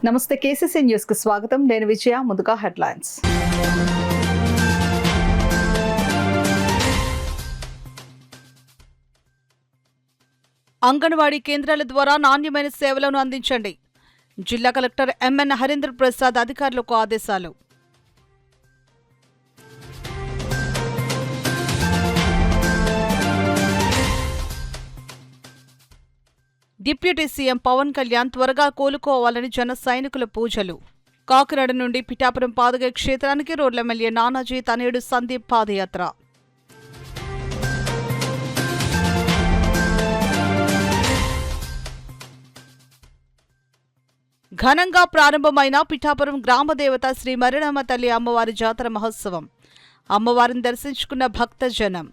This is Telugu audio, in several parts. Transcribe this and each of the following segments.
నమస్తే కేసీసీ న్యూస్ కు స్వాగతం. నేను విజయ. ముందుగా హెడ్లైన్స్. అంగన్వాడీ కేంద్రాల ద్వారా నాణ్యమైన సేవలను అందించండి. జిల్లా కలెక్టర్ ఎంఎన్ హరీంద్ర ప్రసాద్ అధికారులకు ఆదేశాలు. డిప్యూటీ సీఎం పవన్ కళ్యాణ్ త్వరగా కోలుకోవాలని జన సైనికుల పూజలు. కాకినాడ నుండి పిఠాపురం పాదగ క్షేత్రానికి రోడ్ల ఎమ్మెల్యే నానాజీ తనయుడు సందీప్ పాదయాత్ర. ఘనంగా ప్రారంభమైన పిఠాపురం గ్రామదేవత శ్రీ మరిడమ్మ తల్లి అమ్మవారి జాతర మహోత్సవం. అమ్మవారిని దర్శించుకున్న భక్తజనం.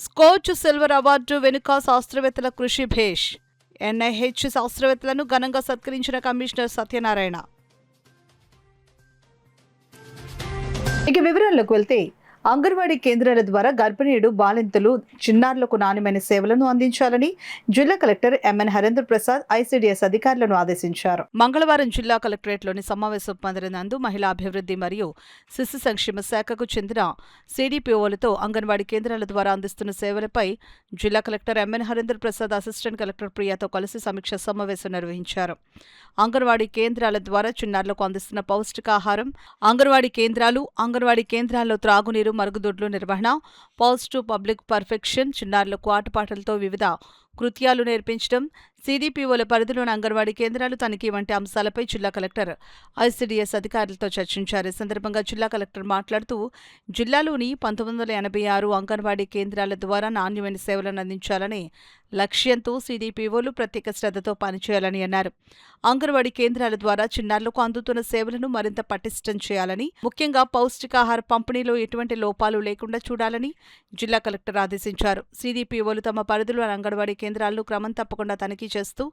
స్కోచ్ సిల్వర్ అవార్డు వెనుక శాస్త్రవేత్తల కృషి భేష్. ఎన్ఐహెచ్ శాస్త్రవేత్తలను ఘనంగా సత్కరించిన కమిషనర్ సత్యనారాయణ. ఇక వివరాల్లోకి వెళ్తే, అంగన్వాడీ కేంద్రాల ద్వారా గర్భిణీయుడు, బాలింతలు, చిన్నారులకు నాణ్యమైన సేవలను అందించాలని జిల్లా collector M N Harindra Prasad ICDS అధికారులను ఆదేశించారు. మంగళవారం జిల్లా కలెక్టరేట్లోని సమావేశ మందిరం నందు మహిళా అభివృద్ధి మరియు శిశు సంక్షేమ శాఖకు చెందిన సిడిపిఓలతో అంగన్వాడీ కేంద్రాల ద్వారా అందిస్తున్న సేవలపై జిల్లా collector M N Harindra Prasad assistant collector ప్రియాతో కలిసి సమీక్ష సమావేశం నిర్వహించారు. అంగన్వాడీ కేంద్రాల ద్వారా చిన్నారులకు అందిస్తున్న పౌష్టికాహారం, అంగన్వాడీ కేంద్రాల్లో త్రాగునీరు, మరుగుదొడ్లు నిర్వహణ, పాజిటివ్ పబ్లిక్ పర్ఫెక్షన్, చిన్నారులకు ఆటపాటలతో వివిధ కృత్యాలు నేర్పించడం, సిడిపిఓల పరిధిలోని అంగన్వాడీ కేంద్రాలు తనిఖీ వంటి అంశాలపై జిల్లా కలెక్టర్ ఐసీడీఎస్ అధికారులతో చర్చించారు. ఈ సందర్భంగా జిల్లా కలెక్టర్ మాట్లాడుతూ, జిల్లాలోని 1986 అంగన్వాడీ కేంద్రాల ద్వారా నాణ్యమైన సేవలను అందించాలని లక్ష్యంతో సిడిపిఓలు ప్రత్యేక శ్రద్ధతో పనిచేయాలని అన్నారు. అంగన్వాడీ కేంద్రాల ద్వారా చిన్నారులకు అందుతున్న సేవలను మరింత పటిష్టం చేయాలని, ముఖ్యంగా పౌష్టికాహార పంపిణీలో ఎటువంటి లోపాలు లేకుండా చూడాలని జిల్లా కలెక్టర్ ఆదేశించారు. సిడిపిఓలు తమ పరిధిలో అంగన్వాడీ కేంద్రాలను క్రమం తప్పకుండా తనిఖీ చేస్తూ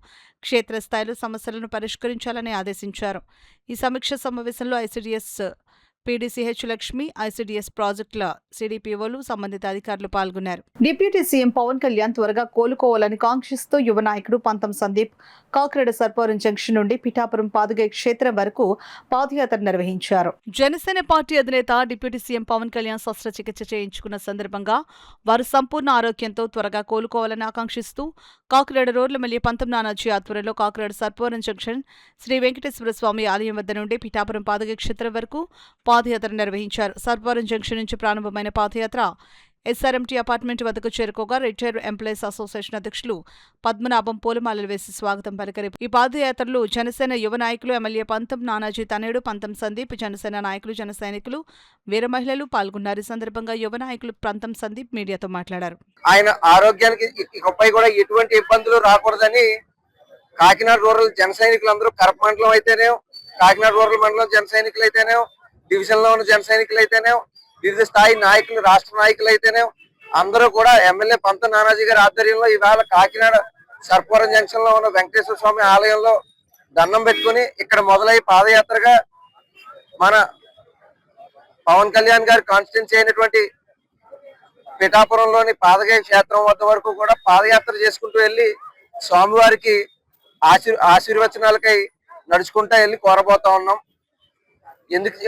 క్షేత్రస్థాయిలో సమస్యలను పరిష్కరించాలని ఆదేశించారు. ఈ సమీక్ష సమావేశంలో ఐసీడీఎస్ పీడీసీహెచ్ లక్ష్మి, ఐసీడీఎస్ ప్రాజెక్టుల సిడిపిఓలు, సంబంధిత అధికారులు పాల్గొన్నారు. డిప్యూటీ సీఎం పవన్ కళ్యాణ్ త్వరగా కోలుకోవాలని కాంక్షిస్తూ యువ నాయకుడు పంతం సందీప్ కాకినాడ సర్పవరం జంక్షన్ నుండి పిఠాపురం పాదగయ క్షేత్రం వరకు పాదయాత్ర నిర్వహించారు. జనసేన పార్టీ అధినేత డిప్యూటీ సీఎం పవన్ కళ్యాణ్ శస్త్రచికిత్స చేయించుకున్న సందర్భంగా వారు సంపూర్ణ ఆరోగ్యంతో త్వరగా కోలుకోవాలని ఆకాంక్షిస్తూ కాకినాడ రోడ్ల ఎమ్మెల్యే పంతం నానాజీ ఆధ్వర్యంలో కాకినాడ సర్పవరం జంక్షన్ శ్రీ వెంకటేశ్వర స్వామి ఆలయం వద్ద నుండి పిఠాపురం పాదగయ క్షేత్రం వరకు పాదయాత్ర నిర్వహించారు. సర్పవరం జంక్షన్ నుంచి ప్రారంభమైన పాదయాత్ర ఎస్ఆర్ఎంటీ అపార్ట్మెంట్ వద్దకు చేరుకోగా రిటైర్డ్ ఎంప్లాయీస్ అసోసియేషన్ అధ్యక్షులు పద్మనాభం పూలమాలలు వేసి స్వాగతం పలికారు. ఈ పాదయాత్రలో జనసేన యువ నాయకులు, ఎమ్మెల్యే పంతం నానాజీ తనయుడు పంతం సందీప్, జనసేన నాయకులు, జన సైనికులు, వీర మహిళలు పాల్గొన్నారు. ఈ సందర్భంగా యువ నాయకులు పంతం సందీప్ మీడియాతో మాట్లాడారు. ఆయన ఆరోగ్యానికి ఇకపై కూడా ఎటువంటి ఇబ్బందులు రాకూడదని కాకినాడ రూరల్ జన సైనికులందరూ కరప మండలం అయితేనే, కాకినాడ రూరల్ మండలం జన సైనికులు అయితేనే, డివిజన్ లో ఉన్న జన సైనికులు అయితేనే, వివిధ స్థాయి నాయకులు, రాష్ట్ర నాయకులు అయితేనే అందరూ కూడా ఎమ్మెల్యే పంత నానాజీ గారి ఆధ్వర్యంలో ఇవాళ కాకినాడ సర్పవరం జంక్షన్ లో ఉన్న వెంకటేశ్వర స్వామి ఆలయంలో దండం పెట్టుకుని ఇక్కడ మొదలై పాదయాత్రగా మన పవన్ కళ్యాణ్ గారి కాన్స్టిట్యున్సీ అయినటువంటి పిఠాపురంలోని పాదగయ క్షేత్రం వద్ద వరకు కూడా పాదయాత్ర చేసుకుంటూ వెళ్ళి స్వామివారికి ఆశీర్వచనాలకై నడుచుకుంటా వెళ్ళి కోరబోతా ఉన్నాం.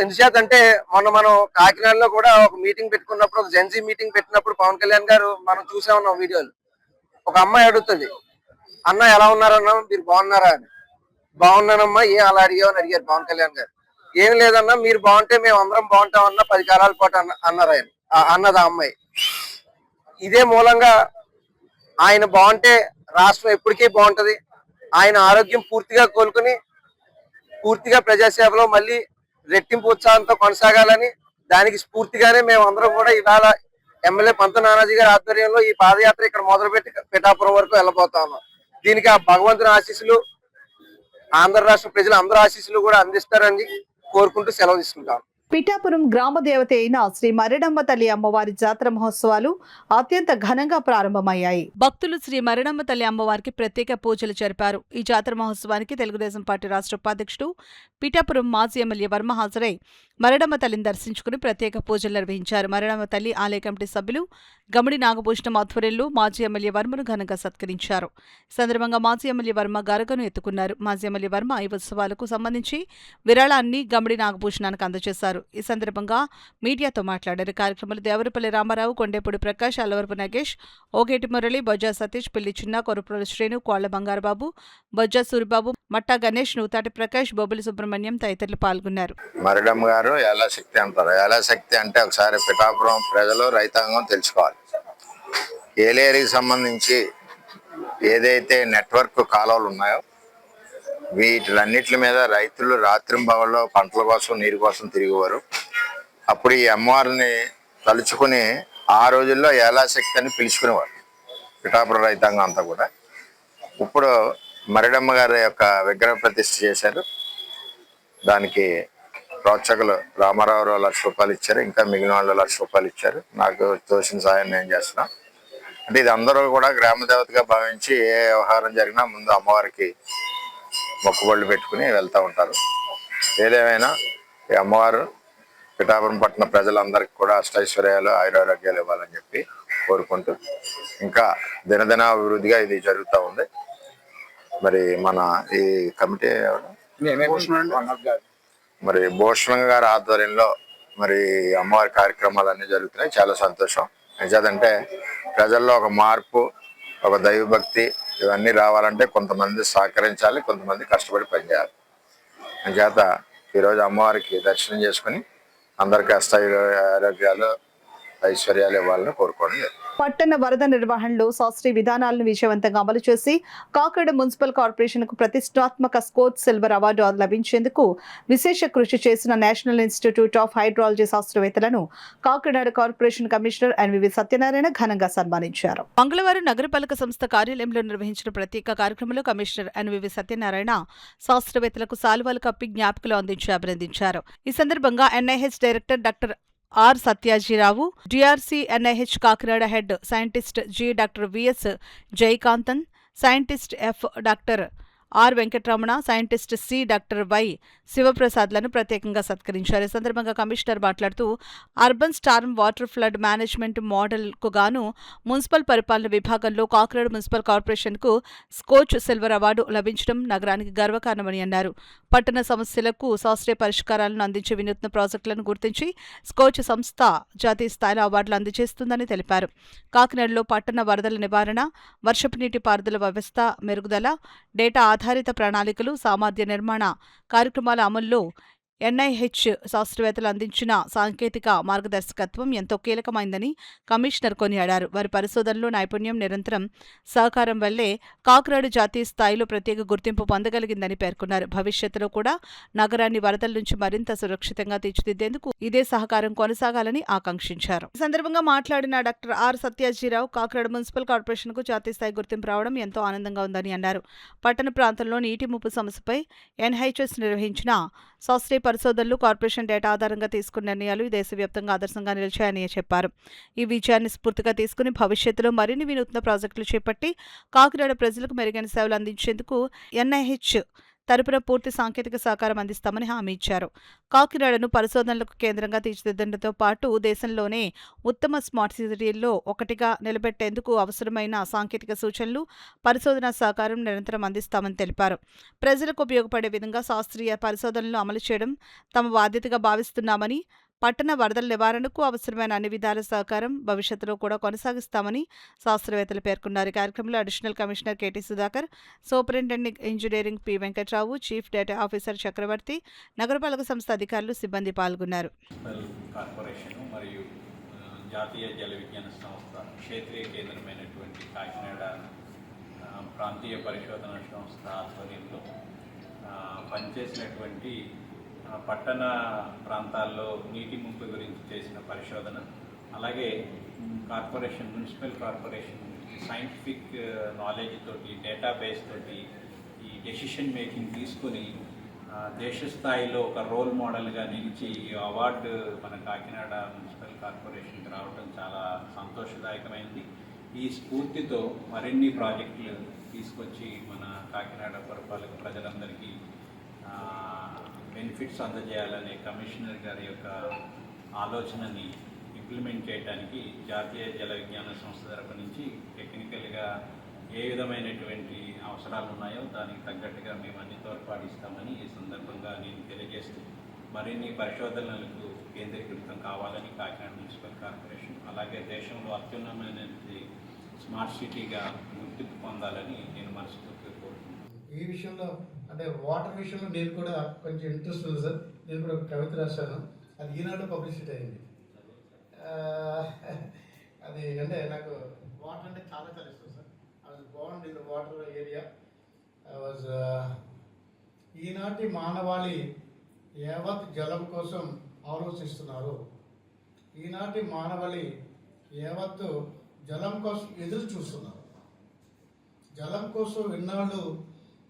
ఎందుచేతంటే మొన్న మనం కాకినాడలో కూడా ఒక మీటింగ్ పెట్టుకున్నప్పుడు, ఒక జెన్సీ మీటింగ్ పెట్టినప్పుడు పవన్ కళ్యాణ్ గారు మనం చూసే ఉన్నాం వీడియోలు. ఒక అమ్మాయి అడుగుతుంది, అన్న ఎలా ఉన్నారన్నా, మీరు బాగున్నారా అని. బాగున్నానమ్మా, ఏం అలా అడిగావు అని అడిగారు పవన్ కళ్యాణ్ గారు. ఏం లేదన్నా, మీరు బాగుంటే మేము అందరం బాగుంటామన్నా 10 కాలాల పాటు అన్నారు ఆయన, అన్నది ఆ అమ్మాయి. ఇదే మూలంగా ఆయన బాగుంటే రాష్ట్రం ఎప్పటికీ బాగుంటది. ఆయన ఆరోగ్యం పూర్తిగా కోలుకుని పూర్తిగా ప్రజాసేవలో మళ్ళీ రెట్టింపు ఉత్సాహంతో కొనసాగాలని, దానికి స్ఫూర్తిగానే మేము అందరం కూడా ఇవాళ ఎమ్మెల్యే పంత నానాజీ గారి ఆధ్వర్యంలో ఈ పాదయాత్ర ఇక్కడ మొదలుపెట్టి పిఠాపురం వరకు వెళ్ళబోతా ఉన్నాం. దీనికి ఆ భగవంతుని ఆశీస్సులు, ఆంధ్ర రాష్ట్ర ప్రజల అందరూ ఆశీస్సులు కూడా అందిస్తారని కోరుకుంటూ సెలవు తీసుకుంటాం. పిఠాపురం గ్రామ దేవత అయిన శ్రీ మరిడమ్మ తల్లి అమ్మవారి జాతర మహోత్సవాలు అత్యంత ఘనంగా ప్రారంభమయ్యాయి. భక్తులు శ్రీ మరిడమ్మ తల్లి అమ్మవారికి ప్రత్యేక పూజలు జరిపారు. ఈ జాతర మహోత్సవానికి తెలుగుదేశం పార్టీ రాష్ట్ర ఉపాధ్యక్షుడు పిఠాపురం మాజీ ఎమ్మెల్యే వర్మ హాజరై మరిడమ్మ తల్లిని దర్శించుకుని ప్రత్యేక పూజలు నిర్వహించారు. మరిడమ్మ తల్లి ఆలయ కమిటీ సభ్యులు గమిడి నాగభూషణం ఆధ్వర్యంలో మాజీ ఎమ్మెల్యే వర్మను ఘనంగా సత్కరించారు. ఈ సందర్భంగా మాజీ ఎమ్మెల్యే వర్మ గరగను ఎత్తుకున్నారు. మాజీ ఎమ్మెల్యే వర్మ ఈ ఉత్సవాలకు సంబంధించి విరాళాన్ని గమిడి నాగభూషణానికి అందజేశారు. ఈ సందర్భంగా మీడియాతో మాట్లాడారు. కార్యక్రమంలో దేవరపల్లి రామారావు, కొండేపూడి ప్రకాష్, అల్లవరపు నగేష్, ఓగేటి మురళి, బొజ్జా సతీష్, పిల్లి చిన్న, కొరపుల శ్రేణు, కోళ్ల బంగారబాబు, బొజ్జా సూరిబాబు, మట్టా గణేష్, నూతాటి ప్రకాష్, బొబ్బిలి సుబ్రహ్మణ్యం తదితరులు పాల్గొన్నారు. మరిడమ్మ గారు యాలాశక్తి అంటారు. యాలాశక్తి అంటే ఒకసారి పిఠాపురం ప్రజలు రైతాంగం తెలుసుకోవాలి. ఏలేరికి సంబంధించి ఏదైతే నెట్వర్క్ కాలువలు ఉన్నాయో వీటిలన్నిటి మీద రైతులు రాత్రింబవల్లో పంటల కోసం నీరు కోసం తిరిగేవారు. అప్పుడు ఈ అమ్మవారిని తలుచుకుని ఆ రోజుల్లో యాలాశక్తి అని పిలుచుకునేవారు పిఠాపురం రైతాంగం అంతా కూడా. ఇప్పుడు మరిడమ్మ గారి యొక్క విగ్రహ ప్రతిష్ఠ చేశారు. దానికి ప్రోత్సాహకులు రామారావు ₹1,00,000 ఇచ్చారు. ఇంకా మిగిలిన వాళ్ళు ₹1,00,000 ఇచ్చారు. నాకు తోచిన సాయం నేను చేస్తున్నాను. అంటే ఇది అందరూ కూడా గ్రామ దేవతగా భావించి ఏ వ్యవహారం జరిగినా ముందు అమ్మవారికి మొక్కుబళ్ళు పెట్టుకుని వెళ్తూ ఉంటారు. ఏదేమైనా ఈ అమ్మవారు పిఠాపురం పట్టణ ప్రజలందరికీ కూడా అష్టైశ్వర్యాలు ఆయురారోగ్యాలు ఇవ్వాలని చెప్పి కోరుకుంటూ ఇంకా దినదిన అభివృద్ధిగా ఇది జరుగుతూ ఉంది. మరి మన ఈ కమిటీ మరి భూషణ్ గారి ఆధ్వర్యంలో మరి అమ్మవారి కార్యక్రమాలన్నీ జరుగుతున్నాయి. చాలా సంతోషం. నిజాదంటే ప్రజల్లో ఒక మార్పు, ఒక దైవభక్తి ఇవన్నీ రావాలంటే కొంతమంది సహకరించాలి, కొంతమంది కష్టపడి పనిచేయాలి. చేత ఈరోజు అమ్మవారికి దర్శనం చేసుకుని అందరికీ ఆరోగ్యాలు ఐశ్వర్యాలు ఇవ్వాలని కోరుకోండి. పట్టణ వరద నిర్వహణలో శాస్త్రీయ విధానాలను విజయవంతంగా అమలు చేసి కాకినాడ మున్సిపల్ కార్పొరేషన్కు ప్రతిష్టాత్మక స్కోచ్ సిల్వర్ అవార్డు లభించేందుకు విశేష కృషి చేసిన నేషనల్ ఇన్స్టిట్యూట్ ఆఫ్ హైడ్రాలజీ శాస్త్రవేత్తలను Kakinada corporation commissioner N V V Satyanarayana ఘనంగా సన్మానించారు. మంగళవారం నగరపాలక సంస్థ కార్యాలయంలో నిర్వహించిన ప్రత్యేక కార్యక్రమంలో కమిషనర్ ఎన్వివి సత్యనారాయణ శాస్త్రవేత్తలకు సాల్వాలు కప్పి జ్ఞాపికలు అందించి అభినందించారు. ఈ సందర్భంగా NIH director doctor R Satyajirao, DRC NIH Kakinada head scientist G doctor V S Jayakanthan, scientist F doctor R Venkataramana, scientist C doctor Y శివప్రసాద్లను ప్రత్యేకంగా సత్కరించారు. ఈ సందర్భంగా కమిషనర్ మాట్లాడుతూ urban storm water flood management మోడల్కు గాను మున్సిపల్ పరిపాలన విభాగంలో కాకినాడ మున్సిపల్ కార్పొరేషన్కు స్కోచ్ సిల్వర్ అవార్డు లభించడం నగరానికి గర్వకారణమని అన్నారు. పట్టణ సమస్యలకు శాస్త్రీయ పరిష్కారాలను అందించే వినూత్న ప్రాజెక్టులను గుర్తించి స్కోచ్ సంస్థ జాతీయ స్థాయిలో అవార్డులు అందజేస్తుందని తెలిపారు. కాకినాడలో పట్టణ వరదల నివారణ, వర్షపు నీటి పారుదల వ్యవస్థ మెరుగుదల, డేటా ఆధారిత ప్రణాళికలు, సామర్థ్య నిర్మాణ కార్యక్రమాల అమల్లో ఎన్ఐహెచ్ శాస్త్రవేత్తలు అందించిన సాంకేతిక మార్గదర్శకత్వం ఎంతో కీలకమైందని కమిషనర్ కొనియాడారు. వారి పరిశోధనలో నైపుణ్యం, నిరంతరం సహకారం వల్లే కాకినాడ జాతీయ స్థాయిలో ప్రత్యేక గుర్తింపు పొందగలిగిందని పేర్కొన్నారు. భవిష్యత్తులో కూడా నగరాన్ని వరదల నుంచి మరింత సురక్షితంగా తీర్చిదిద్దేందుకు ఇదే సహకారం కొనసాగాలని ఆకాంక్షించారు. ఈ సందర్భంగా మాట్లాడిన డాక్టర్ ఆర్ సత్యాజీరావు కాకినాడ మున్సిపల్ కార్పొరేషన్కు జాతీయ స్థాయి గుర్తింపు రావడం ఎంతో ఆనందంగా ఉందని అన్నారు. పట్టణ ప్రాంతంలో నీటి ముప్పు సమస్యపై ఎన్హెచ్ఎస్ నిర్వహించిన శాస్త్రీయ పరిశోధనలు, కార్పొరేషన్ డేటా ఆధారంగా తీసుకున్న నిర్ణయాలు దేశవ్యాప్తంగా ఆదర్శంగా నిలిచాయని చెప్పారు. ఈ విజయాన్ని స్ఫూర్తిగా తీసుకుని భవిష్యత్తులో మరిన్ని వినూత్న ప్రాజెక్టులు చేపట్టి కాకినాడ ప్రజలకు మెరుగైన సేవలు అందించేందుకు ఎన్ఐహెచ్ తరపున పూర్తి సాంకేతిక సహకారం అందిస్తామని హామీ ఇచ్చారు. కాకినాడను పరిశోధనలకు కేంద్రంగా తీర్చిదిద్దడంతో పాటు దేశంలోనే ఉత్తమ స్మార్ట్ సిటీల్లో ఒకటిగా నిలబెట్టేందుకు అవసరమైన సాంకేతిక సూచనలు, పరిశోధనా సహకారం నిరంతరం అందిస్తామని తెలిపారు. ప్రజలకు ఉపయోగపడే విధంగా శాస్త్రీయ పరిశోధనలు అమలు చేయడం తమ బాధ్యతగా భావిస్తున్నామని, పట్టణ వరదల నివారణకు అవసరమైన అన్ని విధాల సహకారం భవిష్యత్తులో కూడా కొనసాగిస్తామని శాస్త్రవేత్తలు పేర్కొన్నారు. కార్యక్రమంలో additional commissioner K T Sudhakar, superintendent engineering P Venkatrao, chief data officer Chakravarthi, నగరపాలక సంస్థ అధికారులు, సిబ్బంది పాల్గొన్నారు. కార్పొరేషన్ మరియు జాతీయ జల విజ్ఞాన సంస్థ క్షేత్రీయ కేంద్రమైనటువంటి కాకినాడ ప్రాంతీయ పరిశోధన సంస్థ ఆధ్వర్యంలో పనిచేసినటువంటి పట్టణ ప్రాంతాల్లో నీటి ముంపు గురించి చేసిన పరిశోధన, అలాగే corporation, municipal corporation scientific knowledge తోటి, డేటాబేస్ తోటి ఈ డెసిషన్ మేకింగ్ తీసుకొని దేశ స్థాయిలో ఒక రోల్ మోడల్గా నిలిచి ఈ అవార్డు మన కాకినాడ మున్సిపల్ కార్పొరేషన్కి రావడం చాలా సంతోషదాయకమైనది. ఈ స్ఫూర్తితో మరిన్ని ప్రాజెక్టులు తీసుకొచ్చి మన కాకినాడ పురపాలక ప్రజలందరికీ బెనిఫిట్స్ అందజేయాలనే కమిషనర్ గారి యొక్క ఆలోచనని ఇంప్లిమెంట్ చేయడానికి జాతీయ జల విజ్ఞాన సంస్థ తరపు నుంచి టెక్నికల్గా ఏ విధమైనటువంటి అవసరాలు ఉన్నాయో దానికి తగ్గట్టుగా మేము అన్ని తోడ్పాటిస్తామని ఈ సందర్భంగా నేను తెలియజేస్తూ మరిన్ని పరిశోధనలకు కేంద్రీకృతం కావాలని కాకినాడ మున్సిపల్ కార్పొరేషన్ అలాగే దేశంలో అత్యున్నతమైన స్మార్ట్ సిటీగా గుర్తింపు పొందాలని నేను మనస్ఫూర్తిగా కోరుతున్నాను. ఈ విషయంలో అంటే వాటర్ విషయంలో నేను కూడా కొంచెం ఇంట్రెస్ట్ ఉంది సార్. నేను కూడా ఒక కవిత రాశాను, అది ఈనాడు పబ్లిసిటీ అయింది. అది అంటే నాకు వాటర్ అంటే చాలా చాలా ఇష్టం sir. I was Born in the water area. I was ఈనాటి మానవాళి యావత్ జలం కోసం ఆలోచిస్తున్నారు. ఈనాటి మానవాళి యావత్తు జలం కోసం ఎదురు చూస్తున్నారు. జలం కోసం ఇన్నాళ్ళు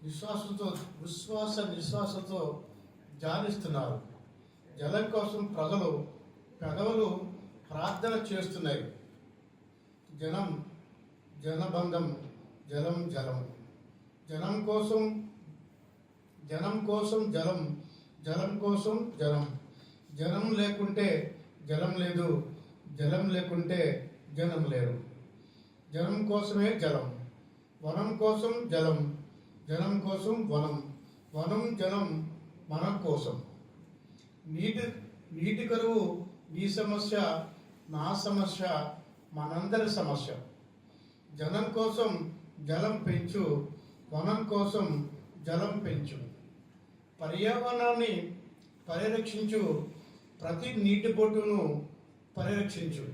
విశ్వాసంతో జాలిస్తున్నారు. జలం కోసం ప్రజలు పెదవులు ప్రార్థన చేస్తున్నాయి. జనబంధం జలం జనం కోసం జలం, జలం కోసం జనం లేకుంటే జలం లేదు, జలం లేకుంటే జనం లేరు. జనం కోసమే జలం, వనం కోసం జలం, జనం కోసం వనం, వనం జనం మనం కోసం. నీటి కరువు నీ సమస్య, నా సమస్య, మనందరి సమస్య. జనం కోసం జలం పెంచు, వనం కోసం జలం పెంచు. పర్యావరణాన్ని పరిరక్షించు, ప్రతి నీటి బొట్టును పరిరక్షించు.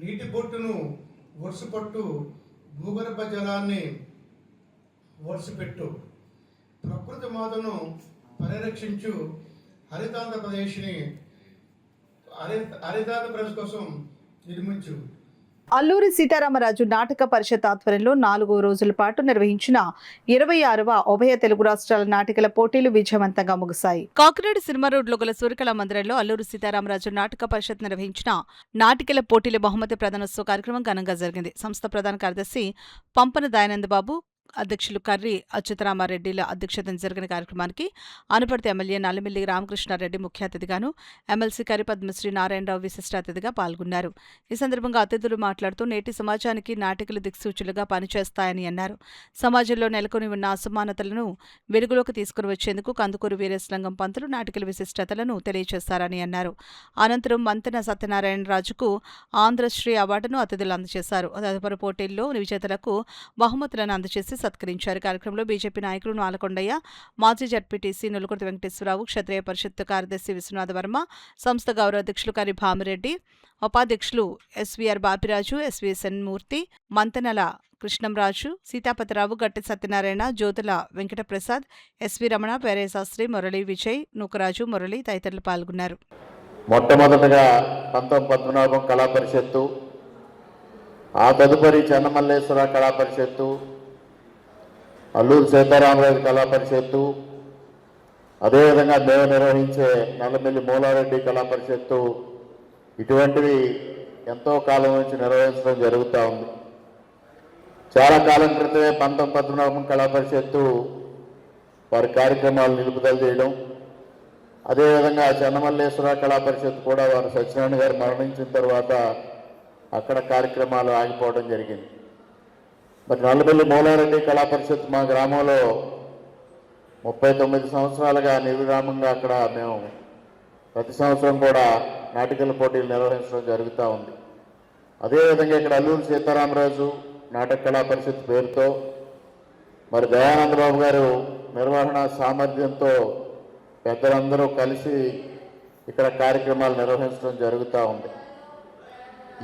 నీటి బొట్టును ఒడిసిపట్టు, భూగర్భ జలాన్ని ఒడిసిపెట్టు. ప్రకృతి మాతను పరిరక్షించు. హరితాంధ్రప్రదేశ్ కోసం నిర్మించు. అల్లూరి సీతారామరాజు నాటక పరిషత్ ఆధ్వర్యంలో 4 రోజుల పాటు నిర్వహించిన 26వ ఉభయ తెలుగు రాష్ట్రాల నాటికల పోటీలు విజయవంతంగా ముగిశాయి. కాకినాడ సినిమా రోడ్లో గల సూర్యకళా మందిరంలో అల్లూరి సీతారామరాజు నాటక పరిషత్ నిర్వహించిన నాటికల పోటీల బహుమతి ప్రదానోత్సవ కార్యక్రమం ఘనంగా జరిగింది. సంస్థ ప్రధాన కార్యదర్శి పంపన దయానందబాబు, అధ్యక్షులు కర్రి అచ్యుతరామారెడ్డిల అధ్యక్షతన జరిగిన కార్యక్రమానికి అనపర్తి ఎమ్మెల్యే నల్లమిల్లి రామకృష్ణారెడ్డి ముఖ్య అతిథిగాను, ఎమ్మెల్సీ కర్రి పద్మశ్రీ నారాయణరావు విశిష్ట అతిథిగా పాల్గొన్నారు. ఈ సందర్భంగా అతిథులు మాట్లాడుతూ నేటి సమాజానికి నాటికలు దిక్సూచులుగా పనిచేస్తాయని అన్నారు. సమాజంలో నెలకొని ఉన్న అసమానతలను వెలుగులోకి తీసుకుని వచ్చేందుకు కందుకూరు వీరేశలింగం పంతులు నాటికల విశిష్టతలను తెలియజేశారని అన్నారు. అనంతరం మంతెన సత్యనారాయణరాజుకు ఆంధ్రశ్రీ అవార్డును అతిథులు అందజేశారు. తదుపరి పోటీల్లో విజేతలకు బహుమతులను అందజేసి సత్కరించారు. కార్యక్రమంలో బీజేపీ నాయకులు నాలకొండయ్య, మాజీ జడ్పీటీసీ నులుకుర్తి వెంకటేశ్వరరావు, క్షత్రియ పరిషత్ కార్యదర్శి విశ్వనాథ వర్మ, సంస్థ గౌరవ అధ్యక్షులు కరి భామిరెడ్డి, ఉపాధ్యక్షులు ఎస్వీఆర్ బాపిరాజు, ఎస్వీఎస్ఎన్ మూర్తి, మంతెనల కృష్ణంరాజు, సీతాపతిరావు, గట్టి సత్యనారాయణ, జ్యోతుల వెంకటప్రసాద్, ఎస్వీ రమణ, పేరేశాస్త్రి, మురళీ విజయ్, నూకరాజు, మురళి తదితరులు పాల్గొన్నారు. మొట్టమొదటగా పద్మనాభం కళా పరిషత్తు, ఆ తదుపరి చెన్నమల్లేశ్వర కళా పరిషత్తు, అల్లూరు సీతారామరాజు కళా పరిషత్తు, అదేవిధంగా మేము నిర్వహించే నల్లమిల్లి మూలారెడ్డి కళా పరిషత్తు, ఇటువంటివి ఎంతో కాలం నుంచి నిర్వహించడం జరుగుతూ ఉంది. చాలా కాలం క్రితమే పద్మనాభం కళా పరిషత్తు వారి కార్యక్రమాలు నిలుపుదల చేయడం, అదేవిధంగా చెన్నమల్లేశ్వర కళా పరిషత్తు కూడా వారు సత్యనారాయణ గారు మరణించిన తర్వాత అక్కడ కార్యక్రమాలు ఆగిపోవడం జరిగింది. మరి నల్లమిల్లి మూలారెడ్డి కళా పరిషత్ మా గ్రామంలో 39 సంవత్సరాలుగా నిర్విరామంగా అక్కడ మేము ప్రతి సంవత్సరం కూడా నాటికల పోటీలు నిర్వహించడం జరుగుతూ ఉంది. అదేవిధంగా ఇక్కడ అల్లూరి సీతారామరాజు నాటక కళా పరిషత్ పేరుతో మరి దయానందబాబు గారు నిర్వహణ సామర్థ్యంతో పెద్దలందరూ కలిసి ఇక్కడ కార్యక్రమాలు నిర్వహించడం జరుగుతూ ఉంది.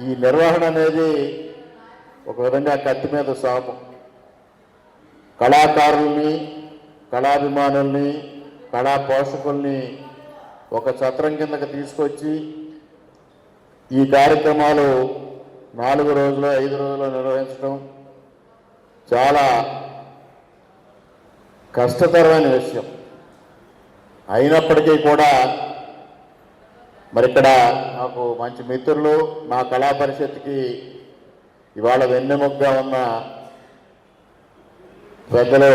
ఈ నిర్వహణ అనేది ఒక విధంగా కత్తి మీద సాము. కళాకారుల్ని, కళాభిమానుల్ని, కళా పోషకుల్ని ఒక చట్రం కిందకి తీసుకొచ్చి ఈ కార్యక్రమాలు 4 రోజులు 5 రోజులు నిర్వహించడం చాలా కష్టతరమైన విషయం. అయినప్పటికీ కూడా మరి ఇక్కడ నాకు మంచి మిత్రులు, నా కళా పరిషత్కి ఇవాళ వెన్నెముకగా ఉన్న పెద్దలు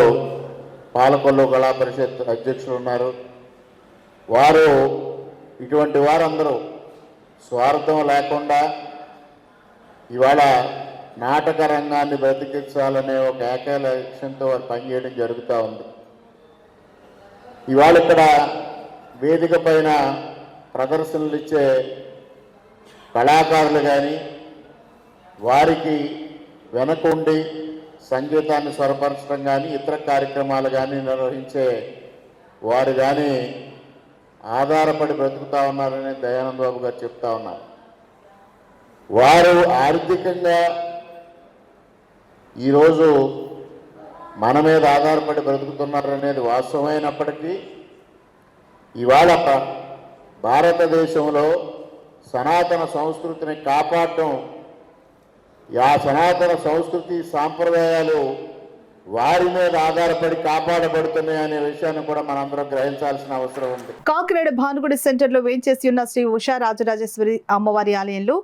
పాలకొల్లు కళా పరిషత్ అధ్యక్షులు ఉన్నారు. వారు ఇటువంటి వారందరూ స్వార్థం లేకుండా ఇవాళ నాటక రంగాన్ని బ్రతికించాలనే ఒక ఏకైక లక్ష్యంతో వారు పనిచేయడం జరుగుతూ ఉంది. ఇవాళ ఇక్కడ వేదిక పైన ప్రదర్శనలు ఇచ్చే కళాకారులు కానీ, వారికి వెనకుండి సంగీతాన్ని స్వరపరచడం కానీ, ఇతర కార్యక్రమాలు కానీ నిర్వహించే వారు కానీ ఆధారపడి బ్రతుకుతూ ఉన్నారని దయానంద బాబు గారు చెప్తా ఉన్నారు. వారు ఆర్థికంగా ఈరోజు మన మీద ఆధారపడి బ్రతుకుతున్నారనేది వాస్తవమైనప్పటికీ ఇవాళ భారతదేశంలో సనాతన సంస్కృతిని కాపాడటం, ఆ సనాతన సంస్కృతి సాంప్రదాయాలు వారి మీద ఆధారపడి కాపాడబడుతున్నాయి అనే విషయాన్ని కూడా మనందరం గ్రహించాల్సిన అవసరం ఉంది. కాకినాడ భానుగుడి సెంటర్లో వేంచేసి ఉన్న శ్రీ ఉషా రాజరాజేశ్వరి అమ్మవారి ఆలయంలో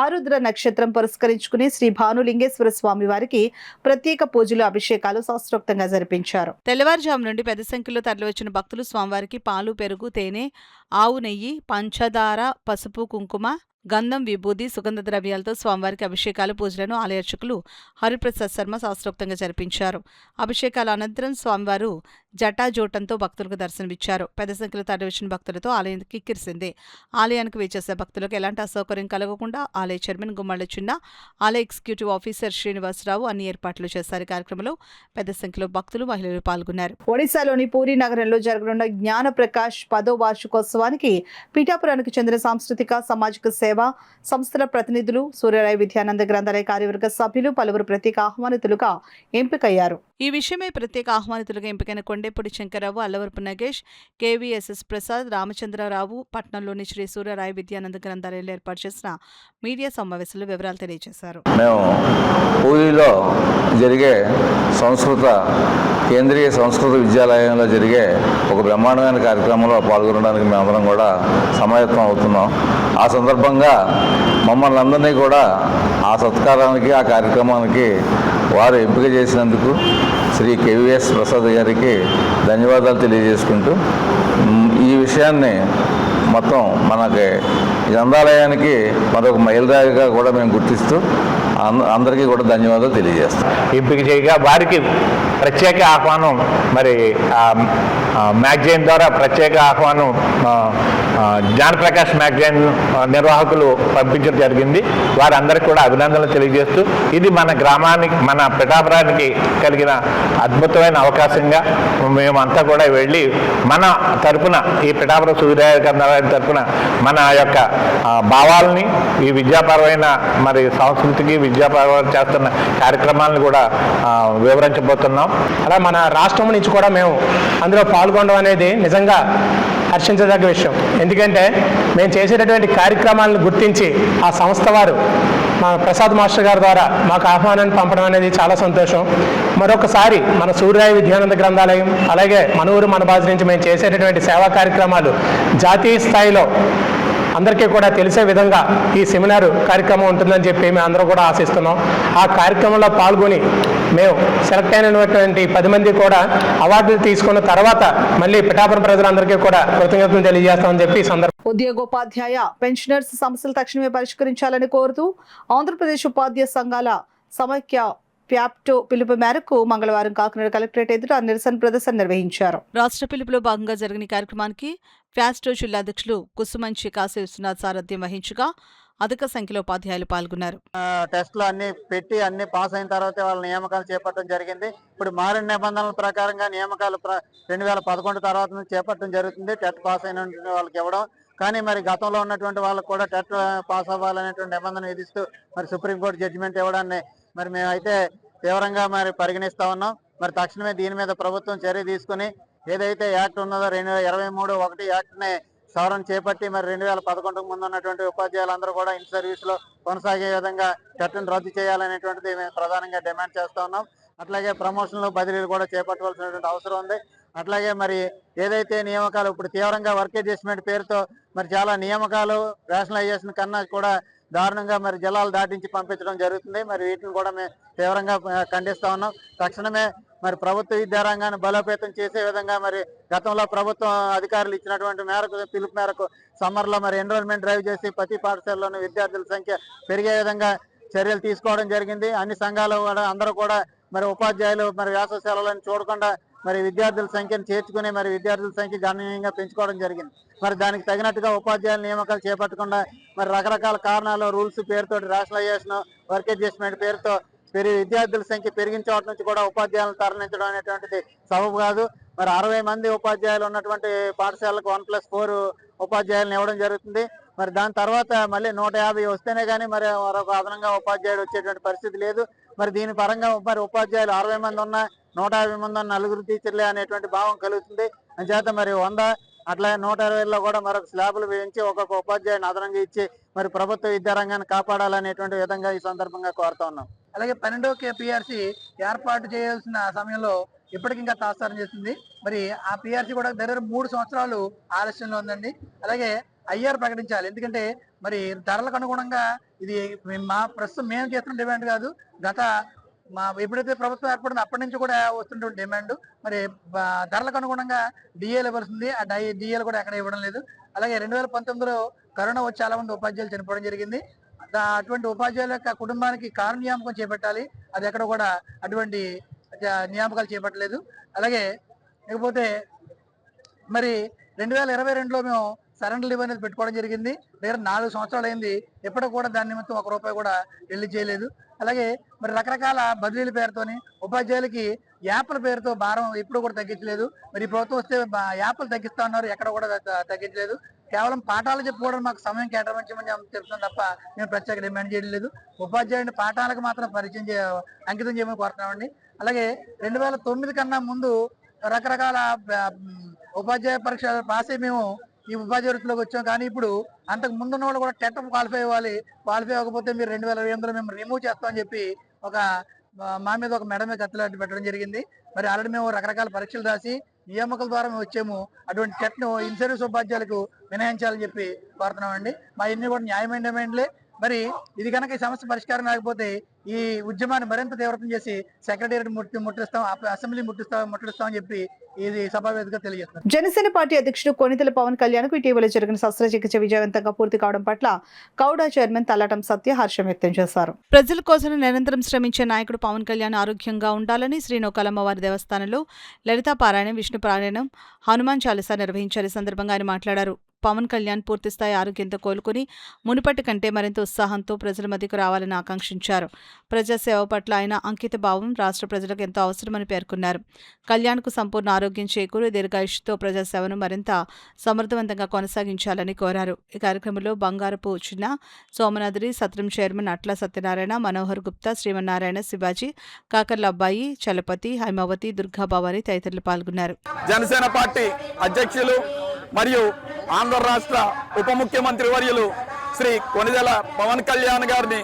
ఆరుద్ర నక్షత్రం పురస్కరించుకుని శ్రీ భానులింగేశ్వర స్వామి వారికి ప్రత్యేక పూజలు, అభిషేకాలు శాస్త్రోక్తంగా జరిపించారు. తెల్లవారుజాము నుండి పెద్ద సంఖ్యలో తరలివచ్చిన భక్తులు స్వామివారికి పాలు, పెరుగు, తేనె, ఆవు నెయ్యి, పంచదార, పసుపు, కుంకుమ, గంధం, విభూది, సుగంధ ద్రవ్యాలతో స్వామివారికి అభిషేకాలు, పూజలను ఆలయ అర్చకులు హరిప్రసాద్ శర్మ శాస్త్రోక్తంగా జరిపించారు. అభిషేకాల అనంతరం స్వామివారు జటాజోటంతో భక్తులకు దర్శనమిచ్చారు. పెద్ద సంఖ్యలో తరలివచ్చిన భక్తులతో ఆలయం కిక్కిరిసింది. ఆలయానికి వేచేసే భక్తులకు ఎలాంటి అసౌకర్యం కలగకుండా ఆలయ చైర్మన్ గుమ్మళ్ళ చిన్న, ఆలయ ఎగ్జిక్యూటివ్ ఆఫీసర్ శ్రీనివాసరావు అన్ని ఏర్పాట్లు చేశారు. కార్యక్రమంలో పెద్ద సంఖ్యలో భక్తులు, మహిళలు పాల్గొన్నారు. ఒడిశాలోని పూరీ నగరంలో జరగనున్న జ్ఞాన ప్రకాష్ 10వ వార్షికోత్సవానికి పిఠాపురానికి చెందిన సాంస్కృతిక, సామాజిక సేవ సంస్థల ప్రతినిధులు, సూర్యరాయ విద్యానంద గ్రంథాలయ కార్యవర్గ సభ్యులు పలువురు ప్రత్యేక ఆహ్వానితులుగా ఎంపికయ్యారు. ఈ విషయమై ప్రత్యేక ఆహ్వానితులుగా ఎంపికైన కొండేపూడి శంకర్రావు, అల్లవరపు నగేష్, కేవీఎస్ఎస్ ప్రసాద్, రామచంద్రరావు పట్నంలోని శ్రీ సూర్యరాయ విద్యానంద గ్రంథాలయంలో ఏర్పాటు చేసిన మీడియా సమావేశంలో వివరాలు తెలియజేశారు. మేము పూరిలో జరిగే కేంద్రీయ సంస్కృత విద్యాలయంలో జరిగే ఒక బ్రహ్మాండమైన కార్యక్రమంలో పాల్గొనడానికి మేమందరం కూడా సమాయత్తం అవుతున్నాం. ఆ సందర్భంగా మమ్మల్ని అందరినీ కూడా ఆ సత్కారానికి, ఆ కార్యక్రమానికి వారు ఎంపిక చేసినందుకు శ్రీ కేవీఎస్ ప్రసాద్ గారికి ధన్యవాదాలు తెలియజేసుకుంటూ ఈ విషయాన్ని మొత్తం మనకి గ్రంథాలయానికి మరొక మైలురాయిగా కూడా మేము గుర్తిస్తూ అందరికీ కూడా ధన్యవాదాలు తెలియజేస్తాం. ఎంపిక చేయగా వారికి ప్రత్యేక ఆహ్వానం, మరి మ్యాగజైన్ ద్వారా ప్రత్యేక ఆహ్వానం జ్ఞానప్రకాష్ మ్యాగజైన్ నిర్వాహకులు పంపించడం జరిగింది. వారందరికీ కూడా అభినందనలు తెలియజేస్తూ ఇది మన గ్రామానికి, మన పిఠాపురానికి కలిగిన అద్భుతమైన అవకాశంగా మేమంతా కూడా వెళ్ళి మన తరపున, ఈ పిఠాపురం సూర్యరాయ గ్రంథాలయం తరపున మన యొక్క భావాలని, ఈ విద్యాపరమైన మరి సంస్కృతికి, విద్యాపరమైన చేస్తున్న కార్యక్రమాలను కూడా వివరించబోతున్నాం. అలా మన రాష్ట్రం నుంచి కూడా మేము అందులో పాల్గొనడం అనేది నిజంగా హర్షించదగ్గ విషయం. ఎందుకంటే మేము చేసేటటువంటి కార్యక్రమాలను గుర్తించి ఆ సంస్థ వారు మా ప్రసాద్ మాస్టర్ గారి ద్వారా మాకు ఆహ్వానాన్ని పంపడం అనేది చాలా సంతోషం. మరొకసారి మన సూర్యరాయ విద్యానంద గ్రంథాలయం, అలాగే మన ఊరు మన బాజు నుంచి మేము చేసేటటువంటి సేవా కార్యక్రమాలు జాతీయ స్థాయిలో అందరికీ కూడా తెలిసే విధంగా ఈ సెమినార్ కార్యక్రమం ఉంటుందని చెప్పి మేము అందరూ కూడా ఆశిస్తున్నాం. ఆ కార్యక్రమంలో పాల్గొని మేము సెలెక్ట్ అయినటువంటి 10 మంది కూడా అవార్డులు తీసుకున్న తర్వాత మళ్ళీ పిఠాపురం ప్రజలందరికీ కూడా కృతజ్ఞతలు తెలియజేస్తామని చెప్పి ఉద్యోగోపాధ్యాయ పెన్షనర్స్ సమస్యలు తక్షణమే పరిష్కరించాలని కోరుతూ ఆంధ్రప్రదేశ్ ఉపాధ్యాయ సంఘాల సమైక్య ప్యాప్టో పిలుపు మేరకు మంగళవారం కాకినాడ కలెక్టరేట్ ఎదుట నిరసన ప్రదర్శన నిర్వహించారు. రాష్ట్ర పిలుపులో భాగంగా జరిగిన కార్యక్రమానికి ప్యాస్టో జిల్లా అధ్యక్షులు కుసుమంచి కాశీ విశ్వనాథ్ సారథ్యం వహించగా అధిక సంఖ్యలో ఉపాధ్యాయులు పాల్గొన్నారు. టెస్టులు అన్ని పెట్టి అన్ని పాస్ అయిన తర్వాత వాళ్ళ నియామకాలు చేపట్టడం జరిగింది. ఇప్పుడు మారిన నిబంధనల ప్రకారంగా నియామకాలు 2011 తర్వాత నుంచి చేపట్టడం జరుగుతుంది. టెట్ పాస్ అయిన వాళ్ళకి ఇవ్వడం, కానీ మరి గతంలో ఉన్నటువంటి వాళ్ళకు కూడా టెట్ పాస్ అవ్వాలనేటువంటి నిబంధన విధిస్తూ మరి సుప్రీంకోర్టు జడ్జిమెంట్ ఇవ్వడాన్ని మరి మేమైతే తీవ్రంగా మరి పరిగణిస్తా ఉన్నాం. మరి తక్షణమే దీని మీద ప్రభుత్వం చర్య తీసుకుని ఏదైతే యాక్ట్ ఉన్నదో 2023(1) యాక్ట్ని సవరణ చేపట్టి మరి 2011కు ముందు ఉన్నటువంటి ఉపాధ్యాయులందరూ కూడా ఇన్ సర్వీస్ లో కొనసాగే విధంగా చట్టం రద్దు చేయాలనేటువంటిది మేము ప్రధానంగా డిమాండ్ చేస్తా ఉన్నాం. అట్లాగే ప్రమోషన్లు, బదిలీలు కూడా చేపట్టవలసినటువంటి అవసరం ఉంది. అట్లాగే మరి ఏదైతే నియామకాలు ఇప్పుడు తీవ్రంగా వర్క్ అడ్జస్ట్మెంట్ పేరుతో మరి చాలా నియామకాలు రేషనలైజేషన్ కన్నా కూడా దారుణంగా మరి జిల్లాలు దాటించి పంపించడం జరుగుతుంది. మరి వీటిని కూడా మేము తీవ్రంగా ఖండిస్తా ఉన్నాం. తక్షణమే మరి ప్రభుత్వ విద్యారంగాన్ని బలోపేతం చేసే విధంగా మరి గతంలో ప్రభుత్వం అధికారులు ఇచ్చినటువంటి పిలుపు మేరకు సమ్మర్లో మరి ఎన్రోల్మెంట్ డ్రైవ్ చేసి ప్రతి పాఠశాలలోని విద్యార్థుల సంఖ్య పెరిగే విధంగా చర్యలు తీసుకోవడం జరిగింది. అన్ని సంఘాలు కూడా అందరూ కూడా మరి ఉపాధ్యాయులు మరి వేసవి సెలవులను చూడకుండా మరి విద్యార్థుల సంఖ్యను చేర్చుకుని మరి విద్యార్థుల సంఖ్య గణనీయంగా పెంచుకోవడం జరిగింది. మరి దానికి తగినట్టుగా ఉపాధ్యాయుల నియామకాలు చేపట్టకుండా మరి రకరకాల కారణాలు రూల్స్ పేరుతో రేషనలైజేషన్ వర్క్ అడ్జస్ట్మెంట్ పేరుతో విద్యార్థుల సంఖ్య పెరిగిన చోట నుంచి కూడా ఉపాధ్యాయులను తరలించడం అనేటువంటిది సబబు కాదు. మరి 60 మంది ఉపాధ్యాయులు ఉన్నటువంటి పాఠశాలకు 1+4 ఉపాధ్యాయులను ఇవ్వడం జరుగుతుంది. మరి దాని తర్వాత మళ్ళీ 150 వస్తేనే కానీ మరి మరొక అదనంగా ఉపాధ్యాయుడు వచ్చేటువంటి పరిస్థితి లేదు. మరి దీని పరంగా మరి ఉపాధ్యాయులు 60 మంది ఉన్నా 150 మంది ఉన్న 4 టీచర్లే అనేటువంటి భావం కలుగుతుంది. అంచేత మరి 100 అట్లా 120లో కూడా మరొక స్లాబులు వేయించి ఒక్కొక్క ఉపాధ్యాయుని అదనంగా ఇచ్చి మరి ప్రభుత్వ విద్యారంగాన్ని కాపాడాలనేటువంటి విధంగా ఈ సందర్భంగా కోరుతా ఉన్నాం. అలాగే 12వ PRC ఏర్పాటు చేయాల్సిన సమయంలో ఇప్పటికింకా తాత్సారం చేస్తుంది. మరి ఆ PRC కూడా దగ్గర 3 సంవత్సరాలు ఆలస్యంలో ఉందండి. అలాగే IR ప్రకటించాలి. ఎందుకంటే మరి ధరలకు అనుగుణంగా ఇది మా ప్రస్తుతం మేము చేస్తున్న డిమాండ్ కాదు, గత ఎప్పుడైతే ప్రభుత్వం ఏర్పడిందో అప్పటి నుంచి కూడా వస్తున్నటువంటి డిమాండ్. మరి ధరలకు అనుగుణంగా డిఏలు ఇవ్వాల్సింది, ఆ డిఏలు కూడా ఎక్కడ ఇవ్వడం లేదు. అలాగే 2019లో కరోనా వచ్చి చాలా మంది ఉపాధ్యాయులు చనిపోవడం జరిగింది. అటువంటి ఉపాధ్యాయుల యొక్క కుటుంబానికి కారు నియామకం చేపట్టాలి, అది ఎక్కడ కూడా అటువంటి నియామకాలు చేపట్టలేదు. అలాగే ఇకపోతే మరి 2022లో మేము సరెండర్ లీవ్ అనేది పెట్టుకోవడం జరిగింది. దగ్గర 4 సంవత్సరాలు అయింది, ఎప్పటికి కూడా దాని నిమిత్తం 1 రూపాయి కూడా రిలీజ్ చేయలేదు. అలాగే మరి రకరకాల బదిలీల పేరుతోని ఉపాధ్యాయులకి యాప్ల పేరుతో భారం ఎప్పుడు కూడా తగ్గించలేదు. మరి ప్రభుత్వం వస్తే యాప్లు తగ్గిస్తా ఉన్నారు, ఎక్కడ కూడా తగ్గించలేదు. కేవలం పాఠాలు చెప్పుకోవడం మాకు సమయం కేటాయించమని చెప్తున్నాం తప్ప మేము ప్రత్యేక డిమాండ్ చేయడం లేదు. ఉపాధ్యాయుని పాఠాలకు మాత్రం అంకితం చేయమని కోరుతున్నామండి. అలాగే 2009 కన్నా ముందు రకరకాల ఉపాధ్యాయ పరీక్ష పాస్ అయ్యి మేము ఈ ఉపాధ్యాయ వృత్తిలోకి వచ్చాం. కానీ ఇప్పుడు అంతకు ముందున్న వాళ్ళు కూడా టెట్ క్వాలిఫై అవ్వాలి, క్వాలిఫై అవ్వకపోతే మీరు 2028లో మేము రిమూవ్ చేస్తామని చెప్పి మా మీద ఒక మెడ మీద కత్తిలాంటి పెట్టడం జరిగింది. మరి ఆల్రెడీ మేము రకరకాల పరీక్షలు రాసి నియామకాల ద్వారా మేము వచ్చాము. అటువంటి టెట్ను ఇన్ సర్వీస్ ఉపాధ్యాయులకు మినహాయించాలని చెప్పి కోరుతున్నామండి. మా ఇన్ని కూడా న్యాయమైన డిమాండ్లే. మరి ఇది కనుక ఈ సమస్య పరిష్కారం కాకపోతే ఈ ఉద్యమాన్ని మరింత తీవ్రతం చేసి సెక్రటేరియట్ ముట్టిస్తాం, అసెంబ్లీ ముట్టిస్తామని చెప్పి ఇది సభావేదికగా తెలియజేస్తున్నారు. జనసేన పార్టీ అధ్యక్షుడు కొనితెల పవన్ కళ్యాణ్కు ఇటీవల జరిగిన శస్త్రచికిత్స విజయవంతంగా పూర్తి కావడం పట్ల కౌడా చైర్మన్ తల్లటం సత్య హర్షం వ్యక్తం చేశారు. ప్రజల కోసం నిరంతరం శ్రమించే నాయకుడు పవన్ కళ్యాణ్ ఆరోగ్యంగా ఉండాలని శ్రీనోకాలమ్మవారి దేవస్థానంలో లలితా పారాయణం, విష్ణు పారాయణం, హనుమాన్ చాలీసా నిర్వహించారు. ఈ సందర్భంగా ఆయన మాట్లాడారు. పవన్ కళ్యాణ్ పూర్తిస్థాయి ఆరోగ్యంతో కోలుకుని మునుపటి కంటే మరింత ఉత్సాహంతో ప్రజల మధ్యకు రావాలని ఆకాంక్షించారు. ప్రజాసేవ పట్ల ఆయన అంకిత భావం రాష్ట్ర ప్రజలకు ఎంతో అవసరమని పేర్కొన్నారు. కళ్యాణ్కు సంపూర్ణ ఆరోగ్యం చేకూరి దీర్ఘాయుష్తో ప్రజాసేవను మరింత సమర్థవంతంగా కొనసాగించాలని కోరారు. ఈ కార్యక్రమంలో బంగారపు చిన్న, సోమనాద్రి సత్రం చైర్మన్ అట్ల సత్యనారాయణ, మనోహర్ గుప్తా, శ్రీమన్నారాయణ, శివాజీ, కాకర్ల అబ్బాయి, చలపతి, హైమావతి, దుర్గాభవాని తదితరులు పాల్గొన్నారు. జనసేన పార్టీ అధ్యక్షులు మరియు ఆంధ్ర రాష్ట్ర ఉప ముఖ్యమంత్రి వర్యులు శ్రీ కొనిదెల పవన్ కళ్యాణ్ గారిని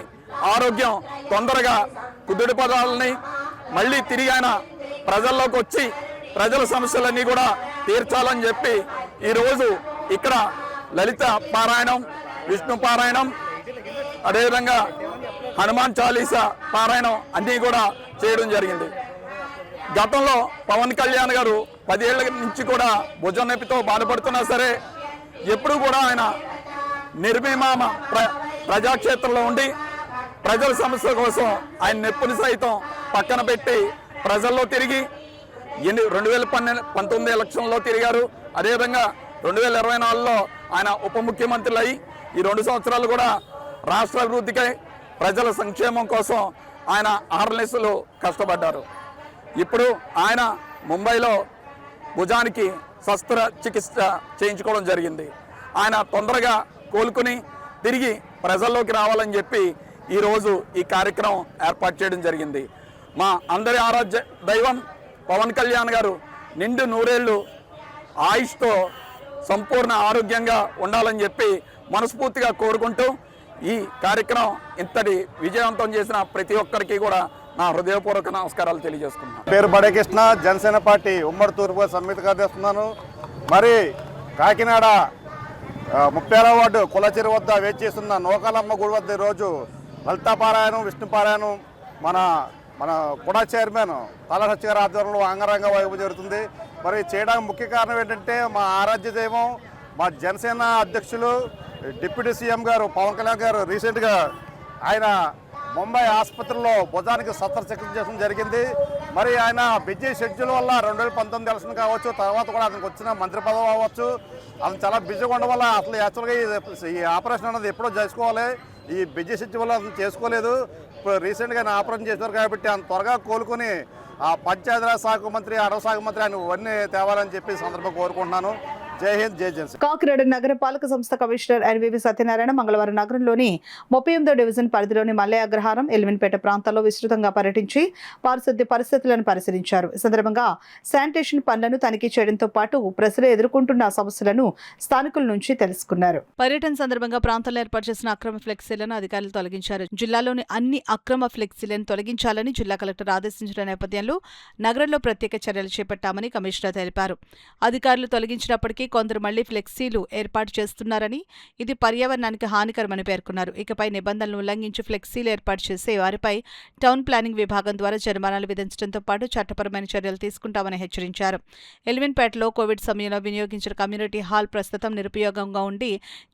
ఆరోగ్యం తొందరగా కుదుటి పదాలని మళ్ళీ తిరిగి ఆయన ప్రజల్లోకి వచ్చి ప్రజల సమస్యలన్నీ కూడా తీర్చాలని చెప్పి ఈరోజు ఇక్కడ లలిత పారాయణం, విష్ణు పారాయణం, అదేవిధంగా హనుమాన్ చాలీసా పారాయణం అన్నీ కూడా చేయడం జరిగింది. గతంలో పవన్ కళ్యాణ్ గారు 10 ఏళ్ల నుంచి కూడా భుజం నొప్పితో బాధపడుతున్నా సరే ఎప్పుడు కూడా ఆయన నిర్విమామ ప్రజాక్షేత్రంలో ఉండి ప్రజల సమస్యల కోసం ఆయన నొప్పిని సైతం పక్కన పెట్టి ప్రజల్లో తిరిగి 2019 ఎలక్షన్లో తిరిగారు. అదేవిధంగా 2024లో ఆయన ఉప ముఖ్యమంత్రులు అయ్యి ఈ 2 సంవత్సరాలు కూడా రాష్ట్ర అభివృద్ధికై ప్రజల సంక్షేమం కోసం ఆయన ఆర్ఎల్ఎస్లు కష్టపడ్డారు. ఇప్పుడు ఆయన ముంబైలో భుజానికి శస్త్రచికిత్స చేయించుకోవడం జరిగింది. ఆయన తొందరగా కోలుకుని తిరిగి ప్రజల్లోకి రావాలని చెప్పి ఈరోజు ఈ కార్యక్రమం ఏర్పాటు చేయడం జరిగింది. మా అందరి ఆరాధ్య దైవం పవన్ కళ్యాణ్ గారు నిండు 100 ఏళ్ళు ఆయుష్తో సంపూర్ణ ఆరోగ్యంగా ఉండాలని చెప్పి మనస్ఫూర్తిగా కోరుకుంటూ ఈ కార్యక్రమం ఇంతటి విజయవంతం చేసిన ప్రతి ఒక్కరికి కూడా నా హృదయపూర్వక నమస్కారాలు తెలియజేసుకున్నాను. పేరు బడే కృష్ణ, జనసేన పార్టీ ఉమ్మడి తూర్పు సమితి కార్యదర్శిస్తున్నాను. మరి కాకినాడ 30వ వార్డు కులచెరు వద్ద వేచి చేస్తున్న నూకాలమ్మ గుడి వద్ద ఈరోజు లలితాపారాయణం విష్ణుపారాయణం మన కుడా చైర్మన్ తాళ సత్య గారి ఆధ్వర్యంలో అంగరంగ వైపు జరుగుతుంది. మరి చేయడానికి ముఖ్య కారణం ఏంటంటే మా ఆరాధ్య దైవం మా జనసేన అధ్యక్షులు డిప్యూటీ సీఎం గారు పవన్ కళ్యాణ్ గారు రీసెంట్గా ఆయన ముంబై ఆసుపత్రిలో భుజానికి శస్త్రచికిత్స చేయడం జరిగింది. మరి ఆయన బిజీ షెడ్యూల్ వల్ల 2019 ఎలక్షన్ కావచ్చు, తర్వాత కూడా అతనికి వచ్చిన మంత్రి పదవి అవ్వచ్చు, అతను చాలా బిజీగా ఉండడం వల్ల అసలు యాక్చువల్గా ఈ ఆపరేషన్ అనేది ఎప్పుడో చేసుకోవాలి. ఈ బిజీ షెడ్యూల్ వల్ల అతను చేసుకోలేదు. ఇప్పుడు రీసెంట్గా ఆయన ఆపరేషన్ చేశారు కాబట్టి ఆయన త్వరగా కోలుకొని ఆ పంచాయతీరాజ్ శాఖ మంత్రి, అడవి శాఖ మంత్రి ఆయన ఇవన్నీ తేవాలని చెప్పి సందర్భంగా కోరుకుంటున్నాను. జై హింద్, జై జనసేన. కాకినాడ నగర పాలక సంస్థ కమిషనర్ ఎన్వీవి సత్యనారాయణ మంగళవారం నగరంలోని 38వ డివిజన్ పరిధిలోని మల్లె అగ్రహారం, ఎల్విన్పేట ప్రాంతాల్లో విస్తృతంగా పర్యటించి పారిశుద్ధ్య పరిస్థితులను పరిశీలించారు. ఈ సందర్భంగా శానిటేషన్ పనులను తనిఖీ చేయడంతో పాటు ప్రజలు ఎదుర్కొంటున్న సమస్యలను స్థానికుల నుంచి తెలుసుకున్నారు. పర్యటన సందర్భంగా ప్రాంతంలో ఏర్పాటు చేసిన అక్రమ ఫ్లెక్సీలను అధికారులు తొలగించారు. జిల్లాలోని అన్ని అక్రమ ఫ్లెక్సీలను తొలగించాలని జిల్లా కలెక్టర్ ఆదేశించిన నేపథ్యంలో నగరంలో ప్రత్యేక చర్యలు చేపట్టామని కమిషనర్ తెలిపారు. అధికారులు తొలగించినప్పటికీ కొందరు మళ్లీ ఫ్లెక్సీలు ఏర్పాటు చేస్తున్నారని, ఇది పర్యావరణానికి హానికరమని పేర్కొన్నారు. ఇకపై నిబంధనలు ఉల్లంఘించి ఫ్లెక్సీలు ఏర్పాటు చేసే వారిపై టౌన్ ప్లానింగ్ విభాగం ద్వారా జరిమానాలు విధించడంతో పాటు చట్టపరమైన చర్యలు తీసుకుంటామని హెచ్చరించారు. ఎల్విన్పేటలో కోవిడ్ సమయంలో వినియోగించిన కమ్యూనిటీ హాల్ ప్రస్తుతం నిరుపయోగంగా ఉండి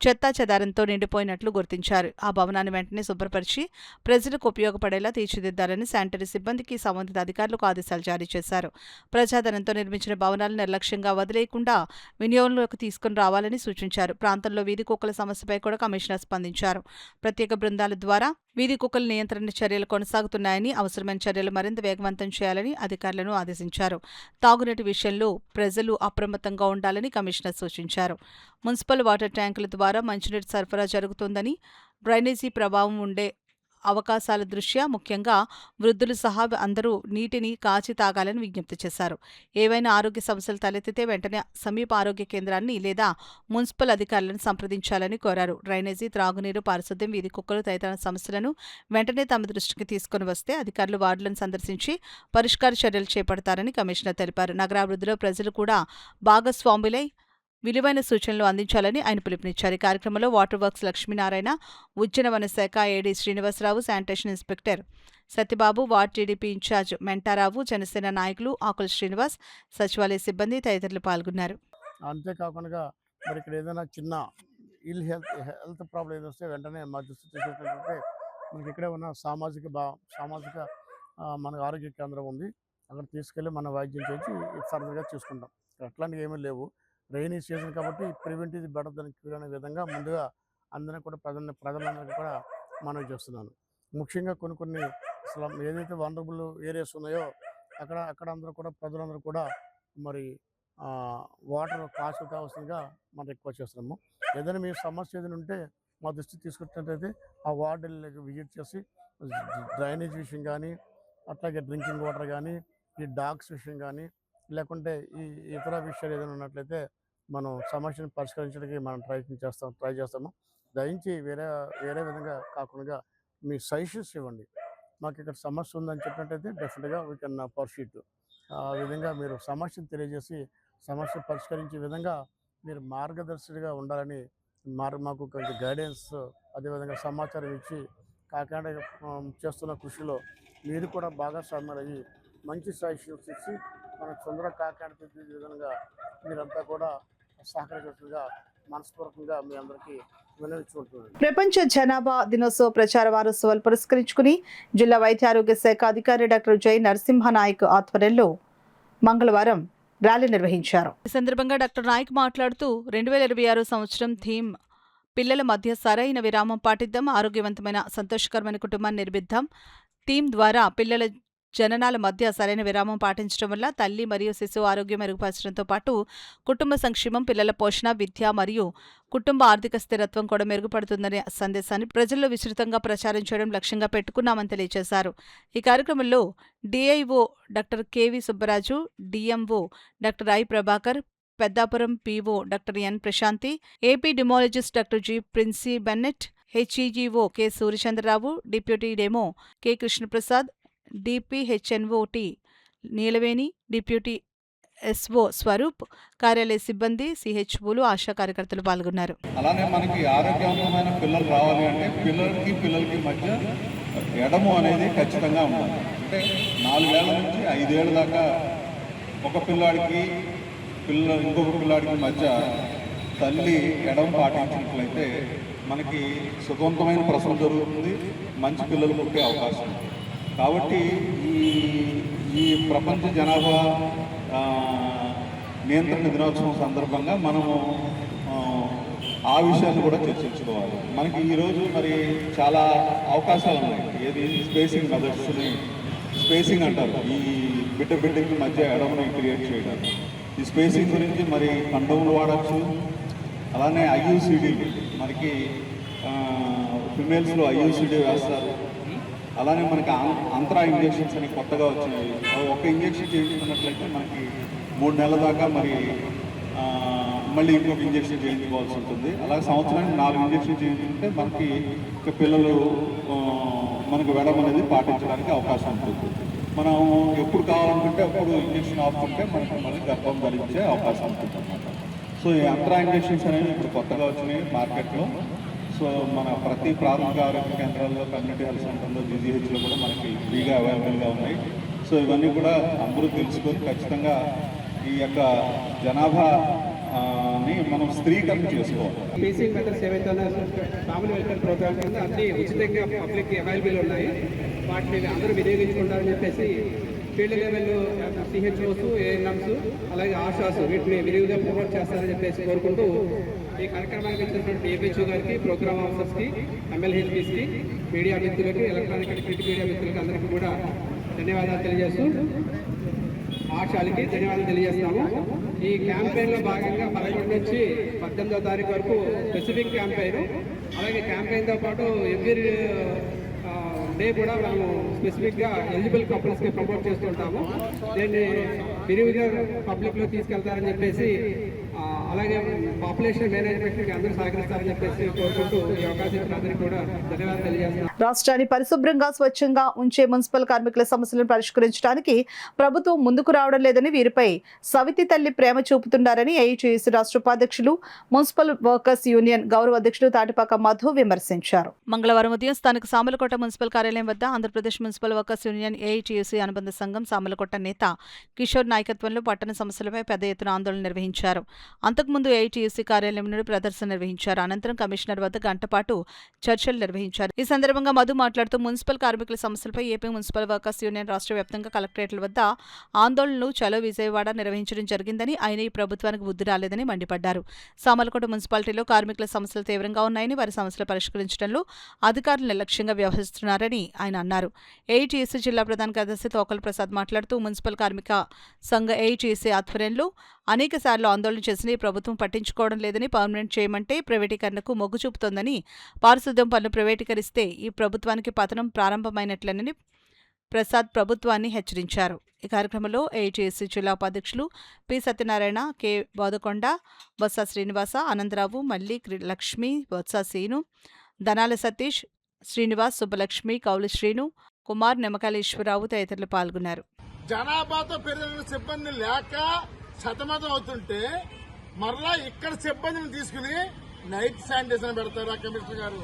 చెత్తా చెదారంతో నిండిపోయినట్లు గుర్తించారు. ఆ భవనాన్ని వెంటనే శుభ్రపరిచి ప్రజలకు ఉపయోగపడేలా తీర్చిదిద్దాలని శానిటరీ సిబ్బందికి సంబంధిత అధికారులకు ఆదేశాలు జారీ చేశారు. ప్రజాధనంతో నిర్మించిన భవనాలను నిర్లక్ష్యంగా వదిలేయకుండా వినియోగంలోకి తీసుకుని రావాలని సూచించారు. ప్రాంతంలో వీధి కుక్కల సమస్యపై కూడా కమిషనర్ స్పందించారు. ప్రత్యేక బృందాల ద్వారా వీధి కుక్కల నియంత్రణ చర్యలు కొనసాగుతున్నాయని, అవసరమైన చర్యలు మరింత వేగవంతం చేయాలని అధికారులను ఆదేశించారు. తాగునీటి విషయంలో ప్రజలు అప్రమత్తంగా ఉండాలని కమిషనర్ సూచించారు. మున్సిపల్ వాటర్ ట్యాంకుల ద్వారా మంచినీటి సరఫరా జరుగుతోందని, డ్రైనేజీ ప్రభావం ఉండే అవకాశాల దృష్ట్యా ముఖ్యంగా వృద్ధులు సహా అందరూ నీటిని కాచి తాగాలని విజ్ఞప్తి చేశారు. ఏవైనా ఆరోగ్య సమస్యలు తలెత్తితే వెంటనే సమీప ఆరోగ్య కేంద్రాన్ని లేదా మున్సిపల్ అధికారులను సంప్రదించాలని కోరారు. డ్రైనేజీ, త్రాగునీరు, పారిశుద్ధ్యం, వీధి కుక్కలు తదితర సమస్యలను వెంటనే తమ దృష్టికి తీసుకుని వస్తే అధికారులు వార్డులను సందర్శించి పరిష్కార చర్యలు చేపడతారని కమిషనర్ తెలిపారు. నగరాభివృద్ధిలో ప్రజలు కూడా భాగస్వాములై విలువైన సూచనలు అందించాలని ఆయన పిలుపునిచ్చారు. ఈ కార్యక్రమంలో వాటర్ వర్క్స్ లక్ష్మీనారాయణ, ఉద్యానవన శాఖ AD Srinivasarao, sanitation inspector Satyababu, ward TDP incharge Mentarao, Janasena నాయకులు ఆకుల శ్రీనివాస్, సచివాలయ సిబ్బంది తదితరులు పాల్గొన్నారు. అంతేకాకుండా మరి ఇక్కడ ఏదైనా చిన్న హెల్త్ ప్రాబ్లం ఏదో వస్తే వెంటనే మా దృష్టి తీసుకుంటే మనకి ఇక్కడే ఉన్న సామాజిక మనకు ఆరోగ్య కేంద్రం ఉంది, అక్కడ తీసుకెళ్ళి మన వైద్యం చేసి ఫర్దర్గా చూసుకుంటాం. అట్లాంటివి ఏమీ లేవు. రైనీ సీజన్ కాబట్టి ప్రివెంట్ ఇది బెటర్ దానికి క్యూర్ అనే విధంగా ముందుగా అందరినీ కూడా ప్రజలందరికీ కూడా మనవి చేస్తున్నాను. ముఖ్యంగా కొన్ని అసలు ఏదైతే వనరబుల్ ఏరియాస్ ఉన్నాయో అక్కడ అందరూ కూడా ప్రజలందరూ కూడా మరి వాటర్ కాసు కావాల్సిందిగా మనం రిక్వెస్ట్ చేస్తున్నాము. ఏదైనా మీ సమస్య ఏదైనా ఉంటే మా దృష్టికి తీసుకొచ్చినట్టయితే ఆ వార్డులకి విజిట్ చేసి డ్రైనేజ్ విషయం కానీ, అట్లాగే డ్రింకింగ్ వాటర్ కానీ, ఈ డాగ్స్ విషయం కానీ, లేకుంటే ఈ ఇతర విషయాలు ఏదైనా ఉన్నట్లయితే మనం సమస్యను పరిష్కరించడానికి మనం ట్రై చేస్తాము. దయించి వేరే విధంగా కాకుండా మీ సజెషన్స్ ఇవ్వండి. మాకు ఇక్కడ సమస్య ఉందని చెప్పినట్టయితే డెఫినెట్గా వీ కెన్ పర్సీట్. ఆ విధంగా మీరు సమస్యను తెలియజేసి సమస్య పరిష్కరించే విధంగా మీరు మార్గదర్శిగా ఉండాలని మాకు కొంచెం గైడెన్స్, అదేవిధంగా సమాచారం ఇచ్చి కాకినాడ చేస్తున్న కృషిలో మీరు కూడా భాగస్వామ్యాలయ్యి మంచి సజెషన్స్ ఇచ్చి మనకు తొందరగా కాకినాడ తీర్చే విధంగా మీరంతా కూడా సహకరించినట్లుగా మనస్పూర్వకంగా మీ అందరికీ వినవించుకుంటున్నాను. ప్రపంచ జనాభా దినోత్సవ ప్రచార వారోత్సవాలు పురస్కరించుకుని జిల్లా వైద్య ఆరోగ్య శాఖ అధికారి డాక్టర్ జై నరసింహనాయక్ ఆధ్వర్యంలో మంగళవారం ర్యాలీ నిర్వహించారు. ఈ సందర్భంగా డాక్టర్ నాయక్ మాట్లాడుతూ 2026 సంవత్సరం థీమ్ పిల్లల మధ్య సరైన విరామం పాటిద్దాం, ఆరోగ్యవంతమైన సంతోషకరమైన కుటుంబాన్ని నిర్మిద్దాం. థీమ్ ద్వారా పిల్లల జననాల మధ్య సరైన విరామం పాటించడం వల్ల తల్లి మరియు శిశువు ఆరోగ్యం మెరుగుపరచడంతో పాటు కుటుంబ సంక్షేమం, పిల్లల పోషణ, విద్య మరియు కుటుంబ ఆర్థిక స్థిరత్వం కూడా మెరుగుపడుతుందనే సందేశాన్ని ప్రజల్లో విస్తృతంగా ప్రచారం చేయడం లక్ష్యంగా పెట్టుకున్నామని తెలియజేశారు. ఈ కార్యక్రమంలో DIO doctor K V Subbaraju, DMO doctor I Prabhakar, Peddapuram PO doctor N Prashanthi, epidemiologist doctor G Princy Bennett, H E G O K Suryachandrarao, deputy DEMO K Krishnaprasad, D P H N O T Neelaveni, deputy SO Swaroop, కార్యాలయ సిబ్బంది, సిహెచ్ఓలు, ఆశా కార్యకర్తలు పాల్గొన్నారు. అలానే మనకి ఆరోగ్యవంతమైన పిల్లలు రావాలి అంటే పిల్లలకి మధ్య ఎడము అనేది ఖచ్చితంగా ఉండాలి. అంటే 4 ఏళ్ల నుంచి 5 ఏళ్ళ దాకా ఒక పిల్లాడికి ఇంకొక పిల్లాడికి మధ్య తల్లి ఎడమ పాటించినట్లయితే మనకి సుఖవంతమైన ప్రసవం జరుగుతుంది, మంచి పిల్లలు పుట్టే అవకాశం ఉంది. కాబట్టి ఈ ప్రపంచ జనాభా నియంత్రణ దినోత్సవం సందర్భంగా మనము ఆ విషయాన్ని కూడా చర్చించుకోవాలి. మనకి ఈరోజు మరి చాలా అవకాశాలు ఉన్నాయి. ఏది స్పేసింగ్ మెథడ్స్ని స్పేసింగ్ అంటారు, ఈ బిడ్డకి మధ్య ఎడమని క్రియేట్ చేయడం. ఈ స్పేసింగ్ గురించి మరి కండోములు వాడచ్చు. అలానే ఐయుసిడి, మనకి ఫిమేల్స్లో ఐయుసిడి వేస్తారు. అలానే మనకి అంతరా ఇంజెక్షన్స్ అని కొత్తగా వచ్చినాయి. ఒక ఇంజెక్షన్ చేయించుకున్నట్లయితే మనకి 3 నెలల దాకా మరి మళ్ళీ ఇంకొక ఇంజెక్షన్ చేయించుకోవాల్సి ఉంటుంది. అలాగే సంవత్సరానికి 4 ఇంజెక్షన్ చేయించుకుంటే మనకి పిల్లలు మనకు వెడం అనేది పాటించడానికి అవకాశం ఉంటుంది. మనం ఎప్పుడు కావాలనుకుంటే అప్పుడు ఇంజెక్షన్ ఆపుకుంటే మనకు మళ్ళీ గర్భం ధరించే అవకాశం ఉంటుంది అన్నమాట. సో ఈ అంతరా ఇంజెక్షన్స్ అనేవి ఇప్పుడు కొత్తగా వచ్చినాయి మార్కెట్లో. సో మన ప్రతి ప్రాథమిక ఆరోగ్య కేంద్రాల్లో, కమ్యూనిటీ హెల్త్ సెంటర్లో, జీజీహెచ్లో కూడా మనకి ఫ్రీగా అవైలబుల్గా ఉన్నాయి. సో ఇవన్నీ కూడా అందరూ తెలుసుకొని ఖచ్చితంగా ఈ యొక్క జనాభాని మనం స్త్రీకరణ చేసుకోవాలి. బేసిక్ మెథడ్స్ ఏవైతే ఉన్నాయో ఫ్యామిలీ వెల్ఫేర్ ప్రోగ్రామ్ కింద అన్ని ఉచితంగా పబ్లిక్ అవైలబుల్ ఉన్నాయి. వాటిని అందరూ వినియోగించుకుంటారని చెప్పేసి ఫీల్డ్ లెవెల్లో సిహెచ్ఓస్, ఏఎన్ఎంస్, అలాగే ఆశాస్ వీటిని విరివిగా ప్రమోట్ చేస్తారని చెప్పేసి కోరుకుంటూ ఈ కార్యక్రమానికి వచ్చినటువంటి ఏపీహెచ్ఓ గారికి, ప్రోగ్రామ్ ఆఫీసర్స్కి, ఎమ్మెల్యేస్కి, మీడియా మిత్రులకి, ఎలక్ట్రానిక్ అండ్ ప్రింట్ మీడియా మిత్రులకి అందరికీ కూడా ధన్యవాదాలు తెలియజేస్తూ ఆశాలకి ధన్యవాదాలు తెలియజేస్తాము. ఈ క్యాంపెయిన్లో భాగంగా 11 నుంచి 18వ తారీఖు వరకు స్పెసిఫిక్ క్యాంపెయిన్, అలాగే క్యాంపెయిన్తో పాటు ఎవ్రీ డే కూడా మేము స్పెసిఫిక్గా ఎలిజిబుల్ కపుల్స్కి ప్రమోట్ చేస్తుంటాము. దీన్ని విరివిగా పబ్లిక్లో తీసుకెళ్తారని చెప్పేసి, అలాగే పాపులేషన్ మేనేజ్మెంట్కి అందరూ సహకరిస్తారని చెప్పేసి కోరుకుంటూ ఈ అవకాశం ఇచ్చిన అందరికీ కూడా ధన్యవాదాలు తెలియజేస్తాం. రాష్ట్రాన్ని పరిశుభ్రంగా, స్వచ్ఛంగా ఉంచే మున్సిపల్ కార్మికుల సమస్యలను పరిష్కరించడానికి ప్రభుత్వం ముందుకు రావడం లేదని, వీరిపై సవితి తల్లి ప్రేమ చూపుతున్నారని ఏఐటీయూసీ రాష్ట్ర ఉపాధ్యక్షులు, మున్సిపల్ వర్కర్స్ యూనియన్ గౌరవ అధ్యక్షులు తాటిపాక మధు విమర్శించారు. మంగళవారం ఉదయం స్థానిక సామలకోట మున్సిపల్ కార్యాలయం వద్ద Andhra Pradesh municipal workers union AITUC అనుబంధ సంఘం సామలకోట నేత కిషోర్ నాయకత్వంలో పట్టణ సమస్యలపై పెద్ద ఎత్తున ఆందోళన నిర్వహించారు. అంతకుముందు ఏఐటీయూసీ కార్యాలయం నుండి ప్రదర్శన నిర్వహించారు. అనంతరం కమిషనర్ వద్ద గంటపాటు చర్చలు నిర్వహించారు. ఈ సందర్భంగా మధు మాట్లాడుతూ మున్సిపల్ కార్మికుల సమస్యలపై ఏపీ మున్సిపల్ వర్కర్స్ యూనియన్ రాష్ట్ర వ్యాప్తంగా కలెక్టరేట్ల వద్ద ఆందోళనలు చలో విజయవాడ నిర్వహించడం జరిగిందని, ఆయన ఈ ప్రభుత్వానికి బుద్ధి రాలేదని మండిపడ్డారు. సామలకోట మున్సిపాలిటీలో కార్మికుల సమస్యలు తీవ్రంగా ఉన్నాయని, వారి సమస్యలు పరిష్కరించడంలో అధికారులు నిర్లక్ష్యంగా వ్యవహరిస్తున్నారని ఆయన అన్నారు. ఏఐటీయూసీ జిల్లా ప్రధాన కార్యదర్శి తోకల ప్రసాద్ మాట్లాడుతూ మున్సిపల్ కార్మిక సంఘ ఏఐటీయూసీ ఆధ్వర్యంలో అనేక సార్లు ఆందోళన చేసిన ఈ ప్రభుత్వం పట్టించుకోవడం లేదని, పర్మనెంట్ చేయమంటే ప్రైవేటీకరణకు మొగ్గు చూపుతోందని, పారిశుద్ధ్యం పనులు ప్రైవేటీకరిస్తే ఈ ప్రభుత్వానికి పతనం ప్రారంభమైనట్లేనని ప్రసాద్ ప్రభుత్వాన్ని హెచ్చరించారు. ఈ కార్యక్రమంలో ఏఐటీయూసీ జిల్లా ఉపాధ్యక్షులు పి సత్యనారాయణ, కె బోదకొండ, బొత్స శ్రీనివాస, ఆనందరావు, మల్లి, లక్ష్మి, బొత్స సీను, ధనాల సతీష్, శ్రీనివాస్, సుబ్బలక్ష్మి, కౌలు శ్రీను, కుమార్, నిమ్మకాయల ఈశ్వరరావు తదితరులు పాల్గొన్నారు. జనాభాతో పెరిగిన సిబ్బంది లేక సతమతం అవుతుంటే మరలా ఇక్కడ సిబ్బందిని తీసుకుని నైట్ శానిటైజర్ పెడతారా కమిషనర్ గారు?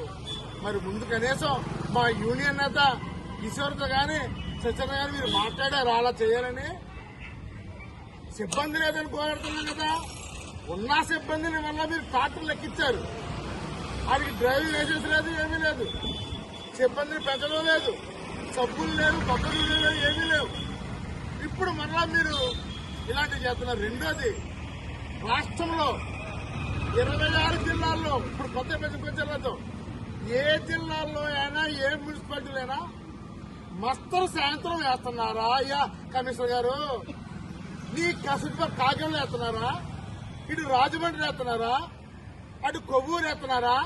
మరి ముందు కనీసం మా యూనియన్ నేత కిషోర్తో కానీ సత్యనారాయణ గారు మీరు మాట్లాడారు అలా చేయాలని? సిబ్బంది లేదని పోరాడుతున్నాం కదా, ఉన్న సిబ్బందిని వల్ల మీరు ట్రాక్టర్లు ఎక్కించారు. వారికి డ్రైవింగ్ లైసెన్స్ లేదు, ఏమీ లేదు. సిబ్బందిని పెంచడం లేదు, సబ్బులు లేవు, పద్ధతులు లేవు, ఏమీ లేవు. ఇప్పుడు మరలా మీరు ఇలాంటివి చేస్తున్నారు. రెండోది, రాష్ట్రంలో 26 జిల్లాల్లో ఇప్పుడు కొత్త పెంచుకొచ్చారతో ఏ జిల్లాల్లో అయినా, ఏ మున్సిపాలిటీలో అయినా మస్తరు సాయంత్రం వేస్తున్నారా? అయ్యా కమిషనర్ గారు, నీ కసుపు కాకినాడలో వేస్తున్నారా? ఇటు రాజమండ్రి వేస్తున్నారా? అటు కొవ్వూరు వేస్తున్నారా?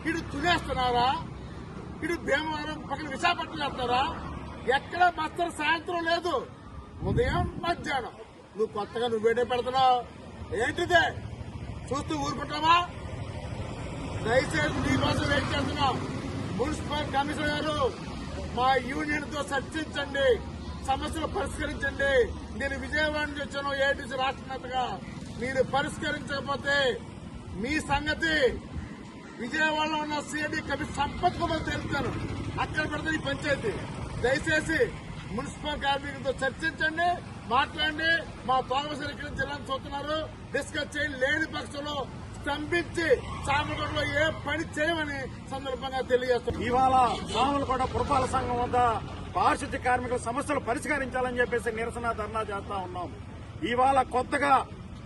ఇటు తునేస్తున్నారా? ఇటు భీమవరం పక్కన విశాఖపట్నం వేస్తున్నారా? ఎక్కడ మస్తరు సాయంత్రం లేదు, ఉదయం మధ్యాహ్నం. నువ్వు కొత్తగా నువ్వేడే పెడుతున్నావు ఏంటిదే? చూస్తూ ఊరుకుంటావా? దయచేసి నీకోసం వెయిట్ చేస్తున్నాం. మున్సిపల్ కమిషనర్ గారు, మా యూనియన్ తో చర్చించండి, సమస్యలు పరిష్కరించండి. నేను విజయవాడ నుంచి వచ్చాను ఏఐటీసీ రాష్ట్ర నేతగా. మీరు పరిష్కరించకపోతే మీ సంగతి విజయవాడలో ఉన్న సిఐడి కమిషన్ సంపత్ కుమార్ తెలుపుతాను. అక్కడ పెడితే ఈ పంచాయతీ. దయచేసి మున్సిపల్ కార్మికులతో చర్చించండి, మాట్లాడండి. మా తోమసరి ఇక్కడ జిల్లాను చూస్తున్నారు, డిస్కస్ చేయండి. లేని పక్షంలో స్తంభించి సామలకోటలో ఏ పని చేయమని సందర్భంగా తెలియజేస్తున్నాం. ఇవాళ సామలకోట పురపాలక సంఘం వద్ద పారిశుద్ధ్య కార్మికుల సమస్యలు పరిష్కరించాలని చెప్పేసి నిరసన ధర్నా చేస్తా ఉన్నాం. ఇవాళ కొత్తగా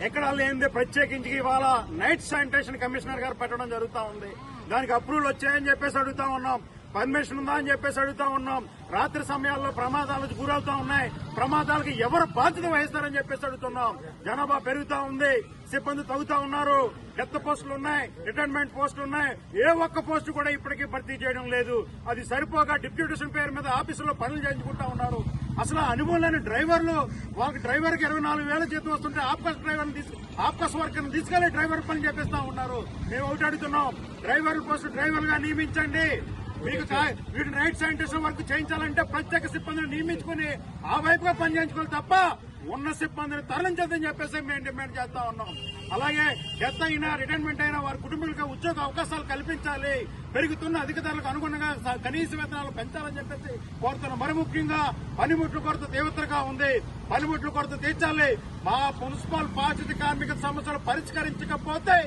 ఎక్కడ లేనిదే ప్రత్యేకించి ఇవాళ నైట్ శానిటేషన్ కమిషనర్ గారు పెట్టడం జరుగుతూ ఉంది. దానికి అప్రూవల్ వచ్చాయని చెప్పేసి అడుగుతా ఉన్నాం. పర్మిషన్ ఉందా అని చెప్పేసి అడుగుతా ఉన్నాం. రాత్రి సమయాల్లో ప్రమాదాలకు గురవుతా ఉన్నాయి. ప్రమాదాలకు ఎవరు బాధ్యత వహిస్తారని చెప్పేసి అడుగుతున్నాం. జనాభా పెరుగుతా ఉంది, సిబ్బంది తగ్గుతా ఉన్నారు, డెత్ పోస్టులు ఉన్నాయి, రిటైర్మెంట్ పోస్టులు ఉన్నాయి. ఏ ఒక్క పోస్టు కూడా ఇప్పటికీ భర్తీ చేయడం లేదు. అది సరిపోగా డిప్యూటేషన్ పేరు మీద ఆఫీసులో పనులు చేయించుకుంటా ఉన్నారు. అసలు అనుభవం లేని డ్రైవర్లు, వాళ్ళకి డ్రైవర్కి 24,000 జీతం వస్తుంటే ఆప్కాస్ వర్కర్ని తీసుకెళ్లి డ్రైవర్ పని చేపిస్తా ఉన్నారు. మేము ఒకటి అడుగుతున్నాం, డ్రైవర్ పోస్టు డ్రైవర్గా నియమించండి. వీటి నైట్ శానిటేషన్ వర్క్ చేయించాలంటే ప్రత్యేక సిబ్బందిని నియమించుకుని ఆ వైపుగా పని చేయించుకోవాలి తప్ప ఉన్న సిబ్బందిని తరలించదని చెప్పేసి మేము డిమాండ్ చేస్తా ఉన్నాం. అలాగే డెత్ అయినా రిటైర్మెంట్ అయినా వారి కుటుంబాలకు ఉద్యోగ అవకాశాలు కల్పించాలి. పెరుగుతున్న అధిక ధరలకు అనుగుణంగా కనీస వేతనాలు పెంచాలని చెప్పేసి కోరుతున్నాం. మరి ముఖ్యంగా పనిముట్ల కొరత తీవ్రతగా ఉంది. పనిముట్ల కొరత తీర్చాలి. మా మున్సిపల్ పారిశుద్ధ్య కార్మిక సమస్యలు పరిష్కరించకపోతే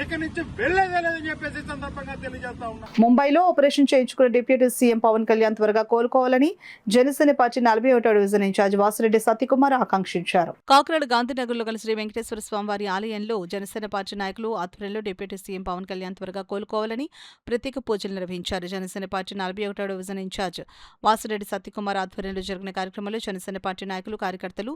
ఇక నుంచి వెళ్లేదే లేదని చెప్పేసి సందర్భంగా తెలియజేస్తా ఉన్నాం. ముంబైలో ఆపరేషన్ చేయించుకున్న డిప్యూటీ సీఎం పవన్ కళ్యాణ్ త్వరగా కోలుకోవాలని జనసేన పార్టీ 41వ డివిజన్ ఇన్ఛార్జ్ వాసిరెడ్డి సత్యకుమార్ ఆకాంక్షించారు. కాకినాడ గాంధీనగర్లో గల శ్రీ వెంకటేశ్వర స్వామివారి ఆలయంలో జనసేన పార్టీ నాయకులు ఆధ్వర్యంలో డిప్యూటీ సీఎం పవన్ కళ్యాణ్ త్వరగా కోలుకోవాలని ప్రత్యేక పూజలు నిర్వహించారు. జనసేన పార్టీ 41వ డివిజన్ ఇన్ఛార్జ్ వాసిరెడ్డి సత్యకుమార్ ఆధ్వర్యంలో జరిగిన కార్యక్రమంలో జనసేన పార్టీ నాయకులు కార్యకర్తలు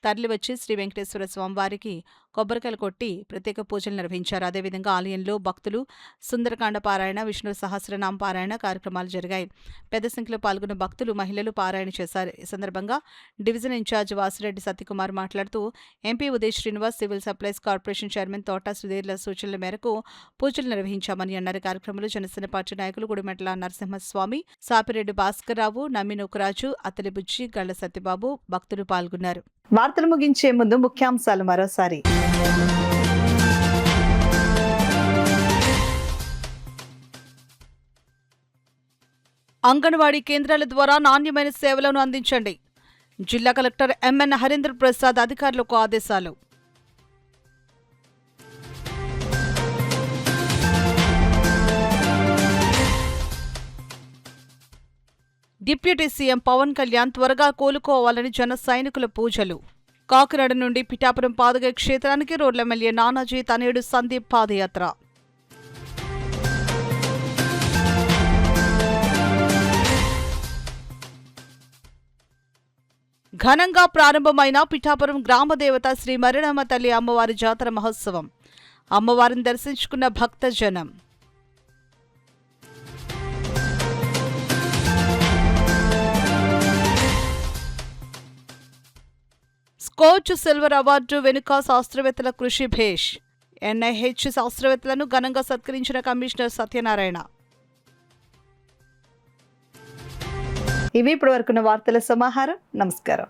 తరలివచ్చి శ్రీ వెంకటేశ్వర స్వామివారికి కొబ్బరికాయలు కొట్టి ప్రత్యేక పూజలు నిర్వహించారు. అదేవిధంగా ఆలయంలో భక్తులు సుందరకాండ పారాయణ, విష్ణు సహస్రనామ పారాయణ కార్యక్రమాలు జరిగాయి. పెద్ద సంఖ్యలో పాల్గొన్న భక్తులు, మహిళలు పారాయణ చేశారు. ఈ సందర్భంగా డివిజన్ ఇన్ఛార్జ్ వాసిరెడ్డి సత్యకుమార్ మాట్లాడుతూ MP Uday Srinivas, civil supplies corporation chairman తోట సుధీర్ల సూచనల మేరకు పూజలు నిర్వహించామని అన్నారు. కార్యక్రమంలో జనసేన పార్టీ నాయకులు గుడిమెట్ల నరసింహస్వామి, సాపిరెడ్డి భాస్కర్రావు, నమ్మి నూకరాజు, అత్తలిబుజ్జి, గళ్ల సత్యబాబు భక్తులు పాల్గొన్నారు. వార్తలు ముగించే ముందు ముఖ్యాంశాలు మరోసారి. అంగన్వాడీ కేంద్రాల ద్వారా నాణ్యమైన సేవలను అందించండి. జిల్లా కలెక్టర్ ఎంఎన్ హరేంద్ర ప్రసాద్ అధికారులకు ఆదేశాలు. డిప్యూటీ సీఎం పవన్ కళ్యాణ్ త్వరగా కోలుకోవాలని జన సైనికుల పూజలు. కాకినాడ నుండి పిఠాపురం పాదగ క్షేత్రానికి రోడ్ల ఎమ్మెల్యే నానాజీ తనయుడు సందీప్ పాదయాత్ర. ఘనంగా ప్రారంభమైన పిఠాపురం గ్రామదేవత శ్రీ మరణమ్మ తల్లి అమ్మవారి జాతర మహోత్సవం. అమ్మవారిని దర్శించుకున్న భక్తజనం. స్కోచ్ సిల్వర్ అవార్డు వెనుక శాస్త్రవేత్తల కృషి భేష్. ఎన్ఐహెచ్ శాస్త్రవేత్తలను ఘనంగా సత్కరించిన కమిషనర్ సత్యనారాయణ. ఇవి ఇప్పటి వరకున్న వార్తల సమాహారం. నమస్కారం.